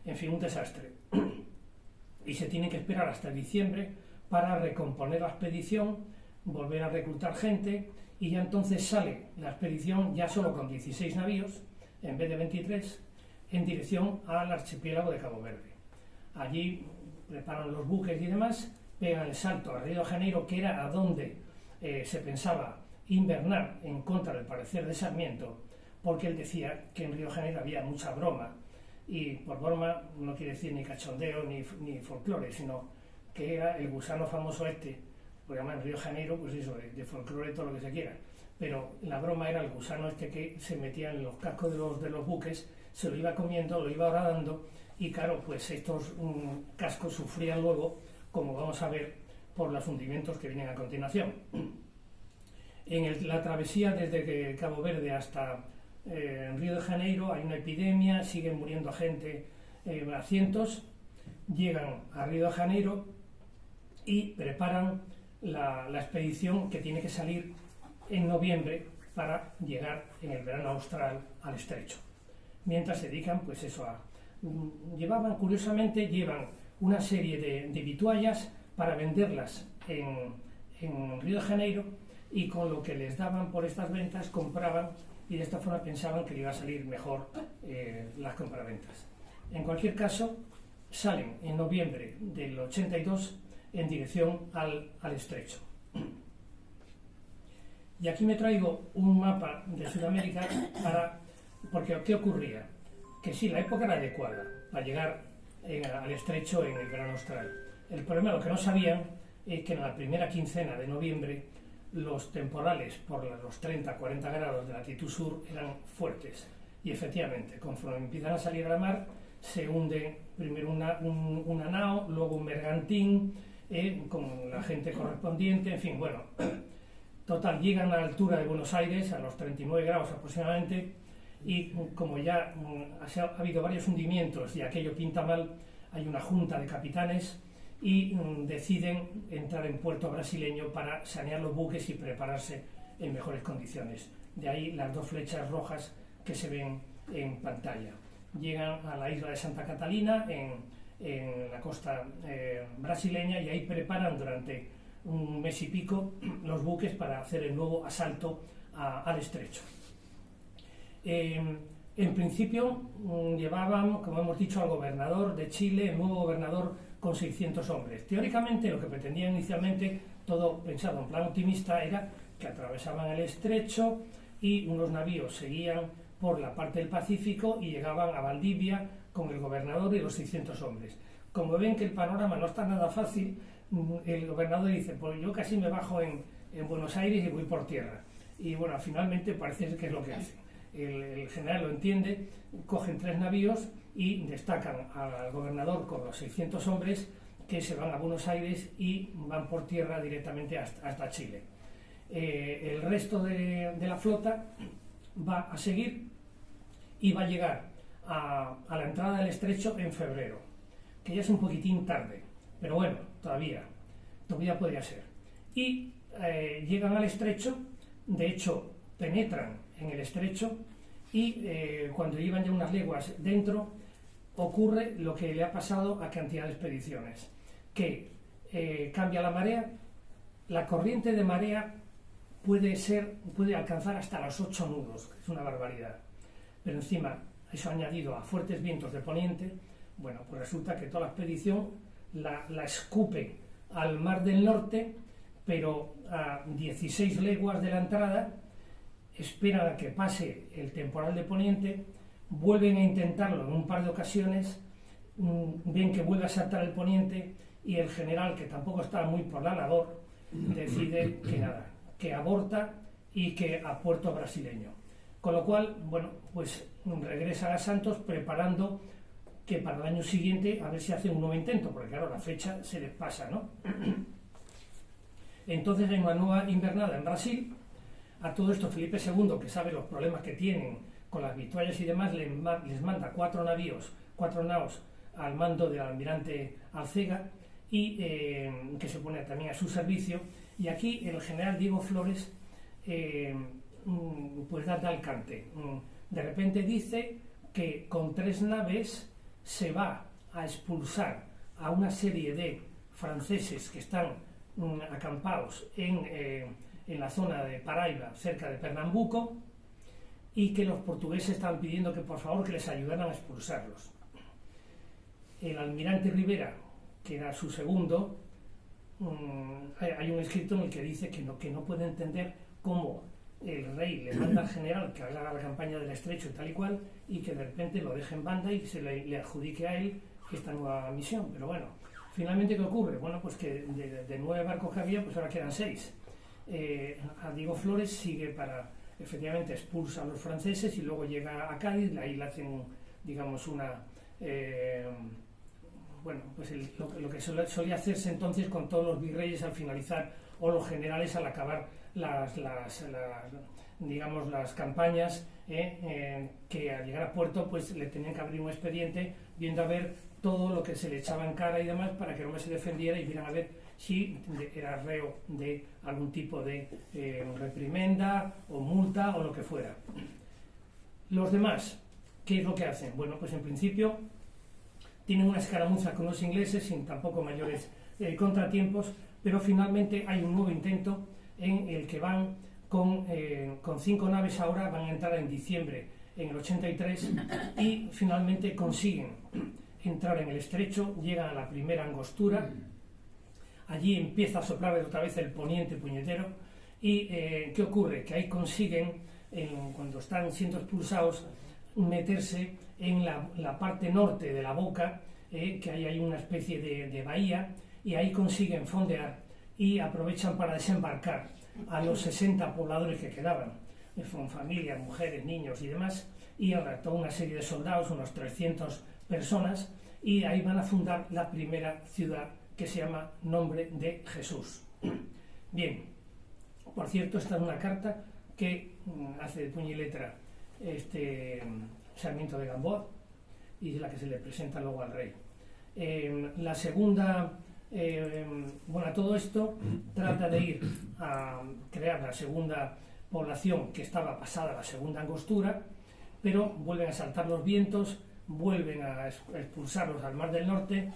en fin, un desastre. Y se tiene que esperar hasta diciembre para recomponer la expedición, volver a reclutar gente, y ya entonces sale la expedición ya solo con 16 navíos, en vez de 23, en dirección al archipiélago de Cabo Verde. Allí preparan los buques y demás, pegan el salto a Río de Janeiro, que era a donde se pensaba invernar en contra del parecer de Sarmiento, porque él decía que en Río de Janeiro había mucha broma, y por broma no quiere decir ni cachondeo ni folclore, sino que era el gusano famoso este, lo llaman en Río de Janeiro, pues eso, de folclore todo lo que se quiera, pero la broma era el gusano este que se metía en los cascos de los buques, se lo iba comiendo, lo iba horadando, y claro, pues estos cascos sufrían luego, como vamos a ver, por los hundimientos que vienen a continuación. En la travesía desde Cabo Verde hasta Río de Janeiro hay una epidemia, siguen muriendo gente a cientos, llegan a Río de Janeiro y preparan la expedición que tiene que salir en noviembre para llegar en el verano austral al estrecho. Mientras se dedican, pues eso, curiosamente, llevan una serie de vituallas para venderlas en Río de Janeiro, y con lo que les daban por estas ventas compraban, y de esta forma pensaban que le iba a salir mejor las compraventas. En cualquier caso, salen en noviembre del 82 en dirección al estrecho. Y aquí me traigo un mapa de Sudamérica porque ¿qué ocurría? Que sí, la época era adecuada para llegar al estrecho en el verano austral. El problema, lo que no sabían, es que en la primera quincena de noviembre los temporales por los 30-40 grados de latitud sur eran fuertes, y efectivamente, conforme empiezan a salir a la mar, se hunde primero una nao, luego un bergantín, con la gente correspondiente, en fin, bueno, total, llegan a la altura de Buenos Aires, a los 39 grados aproximadamente, y como ya ha habido varios hundimientos y aquello pinta mal, hay una junta de capitanes y deciden entrar en puerto brasileño para sanear los buques y prepararse en mejores condiciones. De ahí las 2 flechas rojas que se ven en pantalla. Llegan a la isla de Santa Catalina, en la costa brasileña, y ahí preparan durante un mes y pico los buques para hacer el nuevo asalto al estrecho. En principio llevaban, como hemos dicho, al gobernador de Chile, el nuevo gobernador, con 600 hombres. Teóricamente, lo que pretendían inicialmente, todo pensado en plan optimista, era que atravesaban el estrecho y unos navíos seguían por la parte del Pacífico y llegaban a Valdivia con el gobernador y los 600 hombres. Como ven que el panorama no está nada fácil, el gobernador dice, pues yo casi me bajo en Buenos Aires y voy por tierra. Y bueno, finalmente parece que es lo que hacen. El general lo entiende, cogen 3 navíos y destacan al gobernador con los 600 hombres, que se van a Buenos Aires y van por tierra directamente hasta Chile. El resto de la flota va a seguir y va a llegar a la entrada del estrecho en febrero, que ya es un poquitín tarde, pero bueno, todavía podría ser. Y llegan al estrecho, de hecho penetran en el estrecho, y cuando llevan ya unas leguas dentro, ocurre lo que le ha pasado a cantidad de expediciones, que cambia la marea La corriente de marea puede alcanzar hasta los 8 nudos, que es una barbaridad. Pero encima, eso añadido a fuertes vientos de poniente, bueno, pues resulta que toda la expedición la escupe al Mar del Norte, pero a 16 leguas de la entrada, esperan a que pase el temporal de poniente, vuelven a intentarlo en un par de ocasiones, ven que vuelve a saltar el poniente y el general, que tampoco estaba muy por la labor, decide que nada, que aborta y que a puerto brasileño. Con lo cual, bueno, pues regresa a Santos preparando que para el año siguiente a ver si hace un nuevo intento, porque claro, la fecha se les pasa, ¿no? Entonces, en una nueva invernada en Brasil, a todo esto Felipe II, que sabe los problemas que tienen con las vituallas y demás, les manda 4 naos al mando del almirante Alcega, y que se pone también a su servicio, y aquí el general Diego Flores pues da al cante. De repente dice que con 3 naves se va a expulsar a una serie de franceses que están acampados en la zona de Paraíba, cerca de Pernambuco, y que los portugueses estaban pidiendo que por favor que les ayudaran a expulsarlos. El almirante Rivera, que era su segundo, hay un escrito en el que dice que no puede entender cómo el rey le manda al general que haga la campaña del Estrecho y tal y cual, y que de repente lo deje en banda y se le adjudique a él esta nueva misión. Pero bueno, finalmente, ¿qué ocurre? Bueno, pues que de 9 barcos que había, pues ahora quedan 6. A Diego Flores sigue para, efectivamente, expulsa a los franceses y luego llega a Cádiz, ahí le hacen, digamos, una... bueno, pues lo que solía hacerse entonces con todos los virreyes al finalizar, o los generales al acabar las campañas, que al llegar a puerto pues le tenían que abrir un expediente viendo a ver todo lo que se le echaba en cara y demás, para que el hombre se defendiera y vieran a ver si era reo de algún tipo de reprimenda o multa o lo que fuera. Los demás, ¿qué es lo que hacen? Bueno, pues en principio tienen una escaramuza con los ingleses sin tampoco mayores contratiempos, pero finalmente hay un nuevo intento en el que van con 5 naves. Ahora van a entrar en diciembre en el 83 y finalmente consiguen entrar en el estrecho, llegan a la primera angostura, allí empieza a soplar otra vez el poniente puñetero y ¿qué ocurre? Que ahí consiguen, cuando están siendo expulsados, meterse en la parte norte de la boca, que ahí hay una especie de bahía, y ahí consiguen fondear y aprovechan para desembarcar a los 60 pobladores que quedaban, con familias, mujeres, niños y demás, y ahora toda una serie de soldados, unos 300 personas, y ahí van a fundar la primera ciudad, que se llama Nombre de Jesús. Bien, por cierto, esta es una carta que hace de puño y letra Sarmiento de Gamboa, y es la que se le presenta luego al rey. La segunda, bueno, todo esto trata de ir a crear la segunda población, que estaba pasada la segunda angostura, pero vuelven a saltar los vientos, vuelven a expulsarlos al Mar del Norte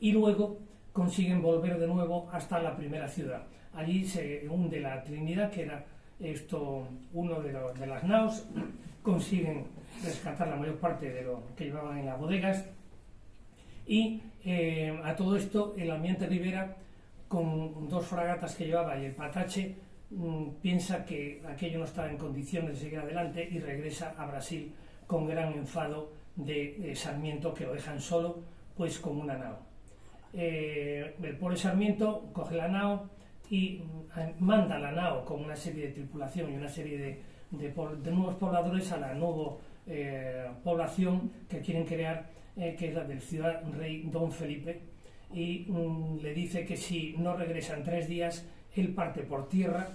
y luego consiguen volver de nuevo hasta la primera ciudad. Allí se hunde la Trinidad, que era uno de las naos, consiguen rescatar la mayor parte de lo que llevaban en las bodegas, y a todo esto el almirante Rivera, con 2 fragatas que llevaba y el Patache, piensa que aquello no estaba en condiciones de seguir adelante y regresa a Brasil con gran enfado de Sarmiento, que lo dejan solo pues con una nao. El pobre Sarmiento coge la nao y manda la nao con una serie de tripulación y una serie de nuevos pobladores a la nueva población que quieren crear, que es la del ciudad rey Don Felipe, y le dice que si no regresa en 3 días, él parte por tierra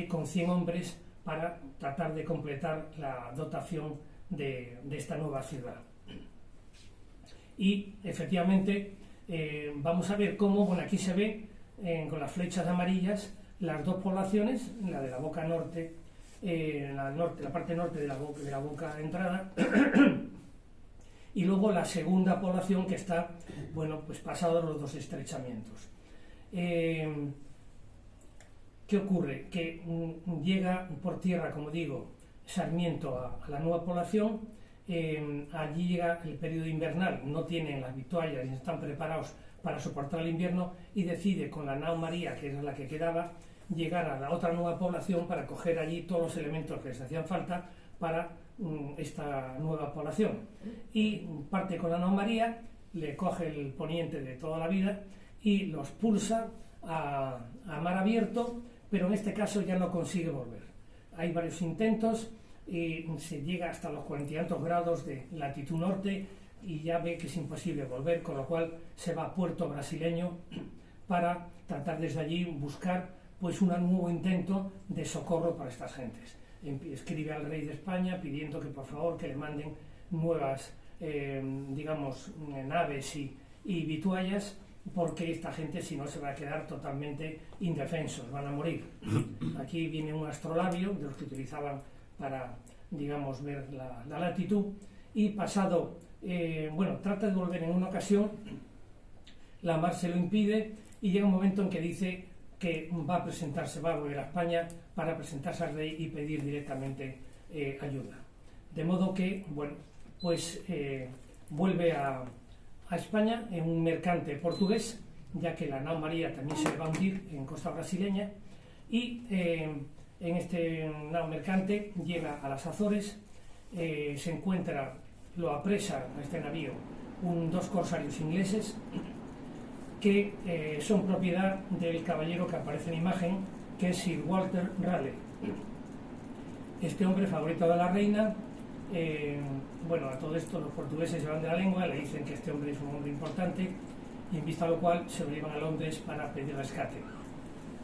con 100 hombres para tratar de completar la dotación de esta nueva ciudad. Y efectivamente vamos a ver cómo, bueno, aquí se ve con las flechas amarillas las 2 poblaciones, la de la boca norte, la parte norte de la boca de entrada, y luego la segunda población, que está, bueno, pues pasados los 2 estrechamientos. ¿Qué ocurre? Que llega por tierra, como digo, Sarmiento a la nueva población. Allí llega el periodo invernal, no tienen las victuallas y están preparados para soportar el invierno, y decide con la nao María, que era la que quedaba, llegar a la otra nueva población para coger allí todos los elementos que les hacían falta para esta nueva población. Y parte con la nao María, le coge el poniente de toda la vida y los pulsa a mar abierto, pero en este caso ya no consigue volver. Hay varios intentos y se llega hasta los 40 y tantos grados de latitud norte y ya ve que es imposible volver, con lo cual se va a Puerto Brasileño para tratar desde allí buscar pues un nuevo intento de socorro para estas gentes. Escribe al rey de España pidiendo que por favor que le manden nuevas digamos naves y vituallas, porque esta gente si no se va a quedar totalmente indefensos, van a morir. Aquí viene un astrolabio de los que utilizaban para, digamos, ver la latitud, y pasado, bueno, trata de volver en una ocasión, la mar se lo impide y llega un momento en que dice que va a presentarse, va a volver a España para presentarse al rey y pedir directamente ayuda. De modo que, bueno, pues vuelve a España en un mercante portugués, ya que la nao María también se le va a hundir en costa brasileña, y en este nao mercante llega a las Azores, se encuentra, lo apresan a este navío dos corsarios ingleses que son propiedad del caballero que aparece en imagen, que es Sir Walter Raleigh. Este hombre favorito de la reina. Bueno, a todo esto los portugueses se van de la lengua, le dicen que este hombre es un hombre importante, y en vista a lo cual se lo llevan a Londres para pedir rescate.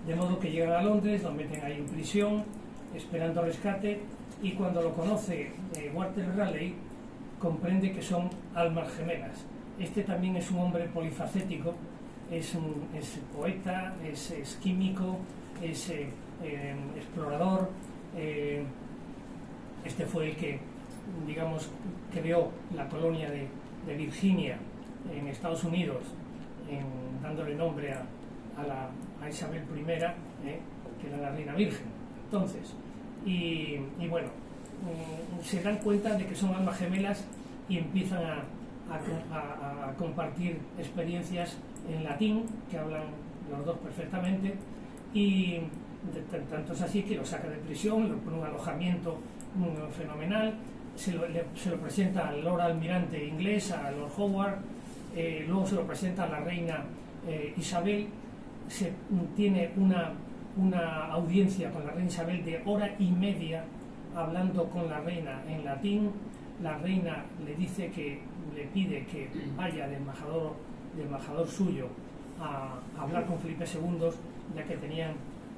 De modo que llegan a Londres, lo meten ahí en prisión, esperando rescate, y cuando lo conoce Walter Raleigh, comprende que son almas gemelas. Este también es un hombre polifacético, es poeta, es químico, es explorador. Este fue el que, digamos, creó la colonia de Virginia en Estados Unidos, dándole nombre a Isabel I, que era la reina virgen. Entonces, y bueno, se dan cuenta de que son almas gemelas y empiezan a compartir experiencias en latín, que hablan los dos perfectamente, y tanto es así que lo saca de prisión, lo pone un alojamiento fenomenal, se lo presenta al Lord Almirante inglés, a Lord Howard, luego se lo presenta a la reina Isabel. Se tiene una audiencia con la reina Isabel de 1 hora y media hablando con la reina en latín. La reina le dice que le pide que vaya de embajador suyo a hablar con Felipe II, ya que tenían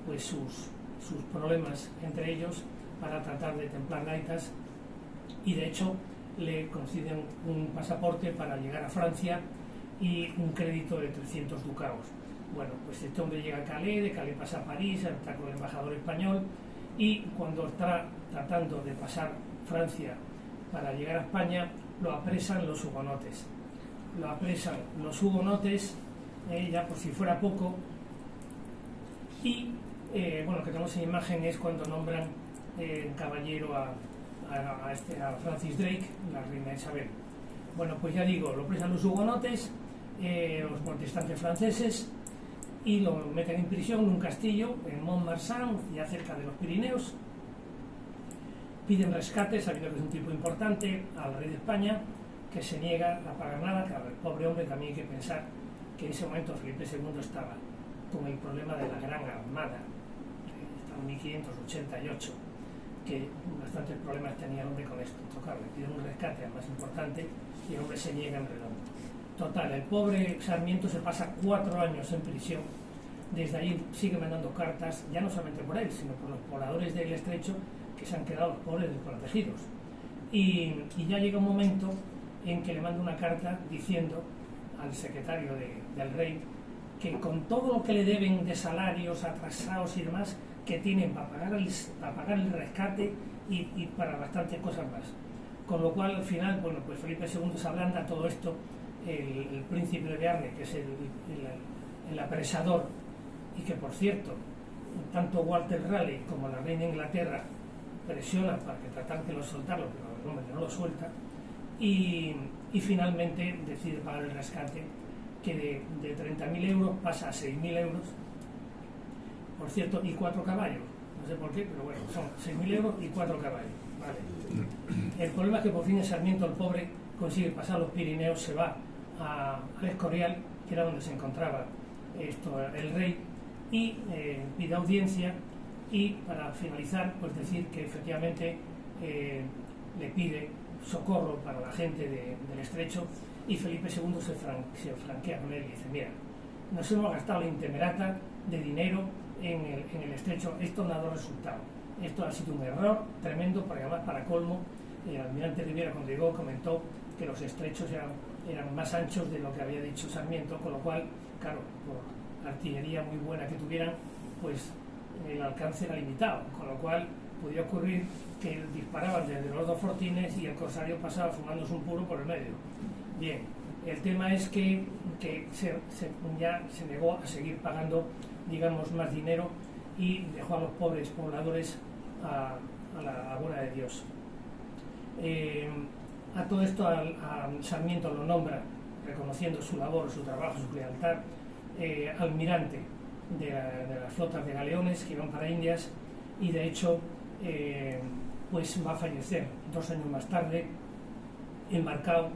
pues sus problemas entre ellos para tratar de templar gaitas, y de hecho le conceden un pasaporte para llegar a Francia y un crédito de 300 ducados. Bueno, pues este hombre llega a Calais, de Calais pasa a París, está con el embajador español, y cuando está tratando de pasar Francia para llegar a España, lo apresan los hugonotes. Ya por si fuera poco, y bueno, lo que tenemos en imagen es cuando nombran caballero a Francis Drake, la reina Isabel. Bueno, pues ya digo, lo apresan los hugonotes, los protestantes franceses, y lo meten en prisión en un castillo en Montmarsan, ya cerca de los Pirineos. Piden rescate, sabiendo que es un tipo importante, al rey de España, que se niega a pagar nada. Claro, el pobre hombre, también hay que pensar que en ese momento Felipe II estaba con el problema de la Gran Armada, estaba en 1588, que bastantes problemas tenía el hombre con esto. Claro, le piden un rescate al más importante y el hombre se niega en redondo. Total, el pobre Sarmiento se pasa 4 años en prisión. Desde ahí sigue mandando cartas, ya no solamente por él, sino por los pobladores del estrecho, que se han quedado los pobres desprotegidos. Y ya llega un momento en que le manda una carta diciendo al secretario del rey que con todo lo que le deben de salarios atrasados y demás, que tienen para pagar el rescate y para bastantes cosas más. Con lo cual, al final, bueno, pues Felipe II se ablanda todo esto. El príncipe de Bearne, que es el apresador y que, por cierto, tanto Walter Raleigh como la reina de Inglaterra presionan para que tratan de no soltarlo, pero el hombre no lo suelta, y finalmente decide pagar el rescate, que de 30.000 euros pasa a 6.000 euros, por cierto, y 4 caballos, no sé por qué, pero bueno, son 6.000 euros y 4 caballos, ¿vale? El problema es que por fin el Sarmiento, el pobre, consigue pasar los Pirineos, se va al Escorial, que era donde se encontraba el rey, y pide audiencia, y para finalizar, pues decir que efectivamente le pide socorro para la gente del estrecho, y Felipe II se franquea con él y dice: mira, nos hemos gastado la intemerata de dinero en el estrecho, esto no ha dado resultado, esto ha sido un error tremendo, porque además, para colmo, el almirante Rivera, cuando llegó, comentó que los estrechos eran más anchos de lo que había dicho Sarmiento, con lo cual, claro, por artillería muy buena que tuvieran, pues el alcance era limitado, con lo cual podía ocurrir que disparaban desde los dos fortines y el corsario pasaba fumándose un puro por el medio. Bien, el tema es que ya se negó a seguir pagando, digamos, más dinero, y dejó a los pobres pobladores a la buena de Dios. A todo esto a Sarmiento lo nombra, reconociendo su labor, su trabajo, su lealtad, almirante de las flotas de galeones que iban para Indias, y de hecho pues va a fallecer 2 años más tarde, embarcado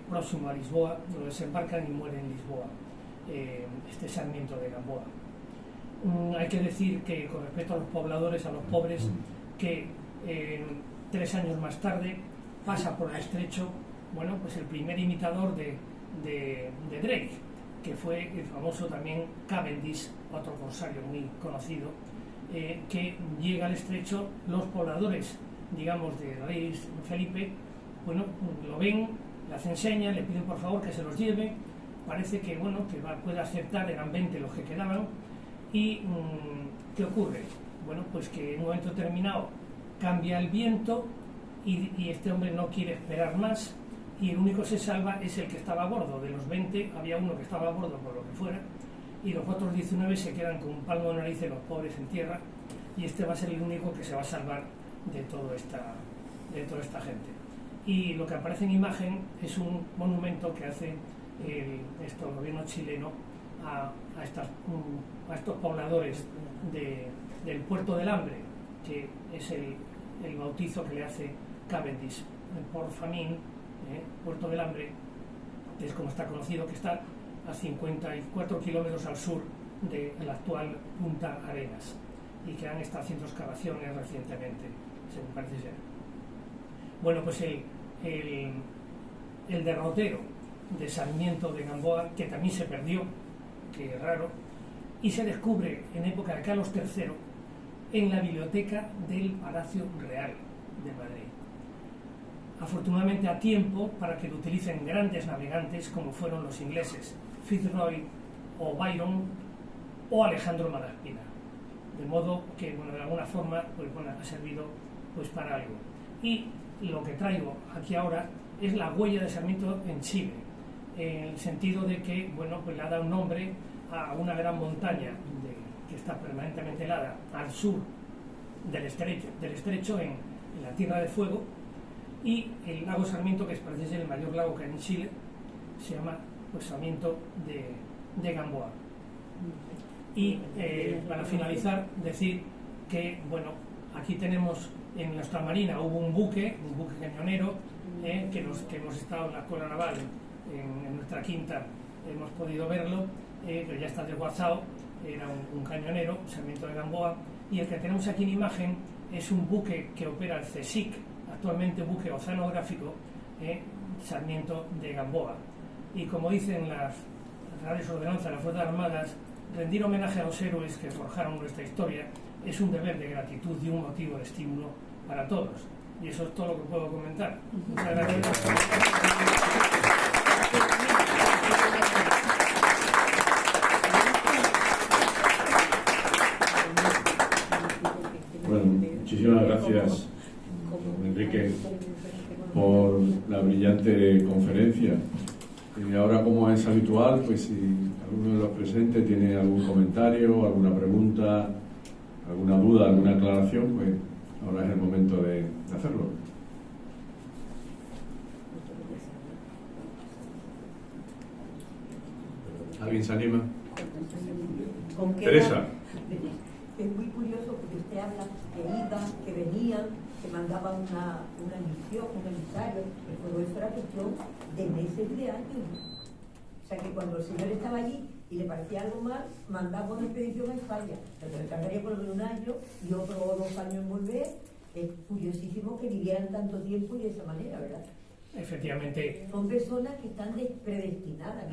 próximo a Lisboa. Lo desembarcan y muere en Lisboa este Sarmiento de Gamboa. Hay que decir que, con respecto a los pobladores, a los pobres, que 3 años más tarde pasa por el estrecho, bueno, pues el primer imitador de Drake, que fue el famoso también Cavendish, otro corsario muy conocido, que llega al estrecho. Los pobladores, digamos, de rey Felipe, bueno, lo ven, le hacen señas, le piden por favor que se los lleve. Parece que, bueno, que puede aceptar, eran 20 los que quedaban. Y ¿qué ocurre? Bueno, pues que en un momento determinado cambia el viento, y este hombre no quiere esperar más, y el único que se salva es el que estaba a bordo. De los 20 había uno que estaba a bordo por lo que fuera, y los otros 19 se quedan con un palmo de nariz, los pobres, en tierra, y este va a ser el único que se va a salvar de toda esta gente. Y lo que aparece en imagen es un monumento que hace el gobierno chileno a estos pobladores del Puerto del Hambre, que es el bautizo que le hace Cavendish, el Port Famine, Puerto del Hambre, que es como está conocido, que está a 54 kilómetros al sur de la actual Punta Arenas, y que han estado haciendo excavaciones recientemente, según parece ser. Bueno, pues el derrotero de Sarmiento de Gamboa, que también se perdió, que es raro, y se descubre en época de Carlos III en la biblioteca del Palacio Real de Madrid. Afortunadamente a tiempo para que lo utilicen grandes navegantes como fueron los ingleses Fitzroy o Byron o Alejandro Malaspina, de modo que, bueno, de alguna forma, pues bueno, ha servido pues para algo. Y lo que traigo aquí ahora es la huella de Sarmiento en Chile, en el sentido de que, bueno, pues le ha dado un nombre a una gran montaña que está permanentemente helada al sur del estrecho en la Tierra de Fuego, y el lago Sarmiento, que parece ser el mayor lago que hay en Chile, se llama pues Sarmiento de Gamboa. Y para finalizar, decir que, bueno, aquí tenemos en nuestra marina, hubo un buque cañonero, que hemos estado en la escuela naval, en nuestra quinta hemos podido verlo, pero ya está desguazado. Era un cañonero, Sarmiento de Gamboa, y el que tenemos aquí en imagen es un buque que opera el CSIC, actualmente buque oceanográfico, Sarmiento de Gamboa. Y como dicen las Reales Ordenanzas de las Fuerzas Armadas, rendir homenaje a los héroes que forjaron nuestra historia es un deber de gratitud y un motivo de estímulo para todos. Y eso es todo lo que puedo comentar. Muchas gracias. Bueno, muchísimas gracias, Enrique, por la brillante conferencia. Y ahora, como es es habitual, pues si alguno de los presentes tiene algún comentario, alguna pregunta, alguna duda, alguna aclaración, pues ahora es el momento de hacerlo. ¿Alguien se anima? Teresa. Es muy curioso porque usted habla que iban, que venían, que mandaban una misión, un emisario, pero todo eso era cuestión de meses y de años. O sea que cuando el señor estaba allí y le parecía algo mal, mandaba una expedición a España, pero le tardaría por lo menos un año y otros 2 años en volver. Es curiosísimo que vivieran tanto tiempo y de esa manera, ¿verdad? Efectivamente. Son personas que están predestinadas.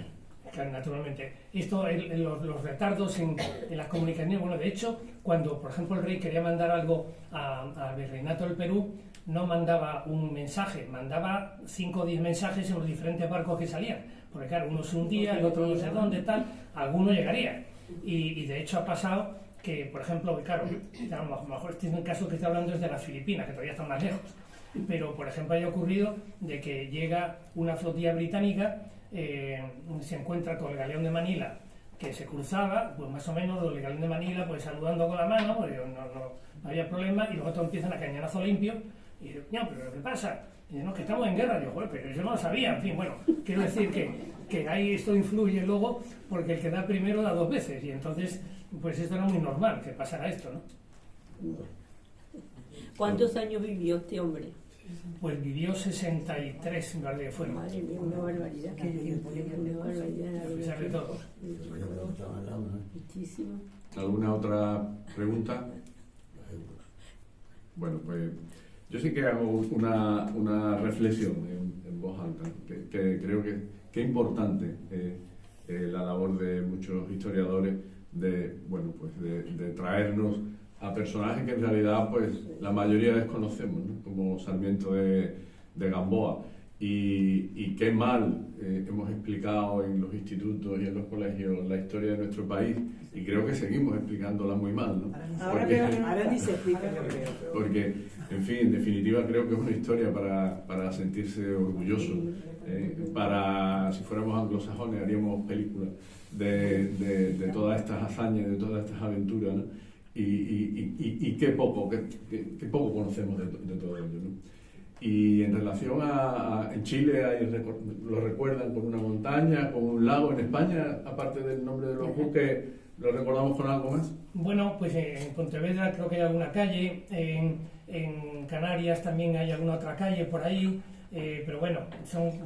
Claro, naturalmente. Esto, los retardos en las comunicaciones, bueno, de hecho, cuando, por ejemplo, el rey quería mandar algo al virreinato del Perú, no mandaba un mensaje, mandaba 5 o 10 mensajes en los diferentes barcos que salían. Porque, claro, uno se hundía, el otro no sé dónde, tal, alguno llegaría. Y de hecho ha pasado que, por ejemplo, claro, a lo mejor este es el caso que estoy hablando es de las Filipinas, que todavía están más lejos. Pero, por ejemplo, haya ocurrido de que llega una flotilla británica, se encuentra con el galeón de Manila que se cruzaba, pues más o menos el galeón de Manila pues saludando con la mano, pues, no había problema, y luego todos empiezan a cañonazo limpio y dicen, no, pero ¿qué pasa? Y dicen, no, que estamos en guerra. Yo, joder, pero yo no lo sabía. En fin, bueno, quiero decir que ahí esto influye luego, porque el que da primero da 2 veces, y entonces pues esto era muy normal que pasara esto, ¿no? ¿Cuántos años vivió este hombre? Pues vivió 63, me parece que fueron. Madre mía, una barbaridad. Una barbaridad. A pesar de todo. Muchísimo. ¿Alguna otra pregunta? Bueno, pues yo sí que hago una reflexión en voz alta, que creo que es importante la labor de muchos historiadores de traernos a personajes que en realidad pues la mayoría desconocemos, ¿no? Como Sarmiento de Gamboa, y qué mal hemos explicado en los institutos y en los colegios la historia de nuestro país, y creo que seguimos explicándola muy mal, ¿no? Ahora ni se explica, yo creo. Porque, en fin, en definitiva creo que es una historia para sentirse orgulloso. Si fuéramos anglosajones haríamos películas de todas estas hazañas, de todas estas aventuras, ¿no? Y qué poco conocemos de todo ello, ¿no? Y en relación en Chile lo recuerdan con una montaña, con un lago. En España, aparte del nombre de los buques, ¿lo recordamos con algo más? Bueno, pues en Pontevedra creo que hay alguna calle, en Canarias también hay alguna otra calle por ahí, pero bueno,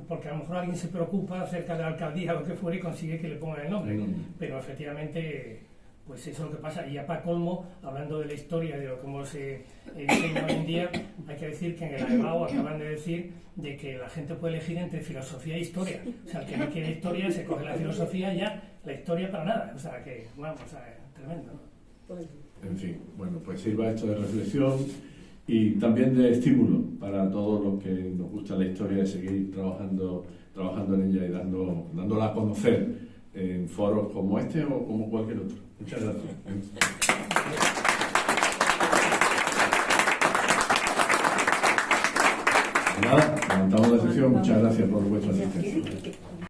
porque a lo mejor alguien se preocupa acerca de la alcaldía o lo que fuera y consigue que le pongan el nombre, pero efectivamente pues eso es lo que pasa. Y ya para colmo, hablando de la historia, de cómo se enseña hoy en día, hay que decir que en el AEBAO acaban de decir de que la gente puede elegir entre filosofía e historia. O sea, el que no quiere historia se coge la filosofía y ya la historia para nada. O sea, que, vamos, tremendo, ¿no? En fin, bueno, pues sirva esto de reflexión y también de estímulo para todos los que nos gusta la historia, de seguir trabajando en ella y dándola a conocer en foros como este o como cualquier otro. Muchas gracias. Nada, levantamos la sesión. Muchas gracias por vuestra asistencia.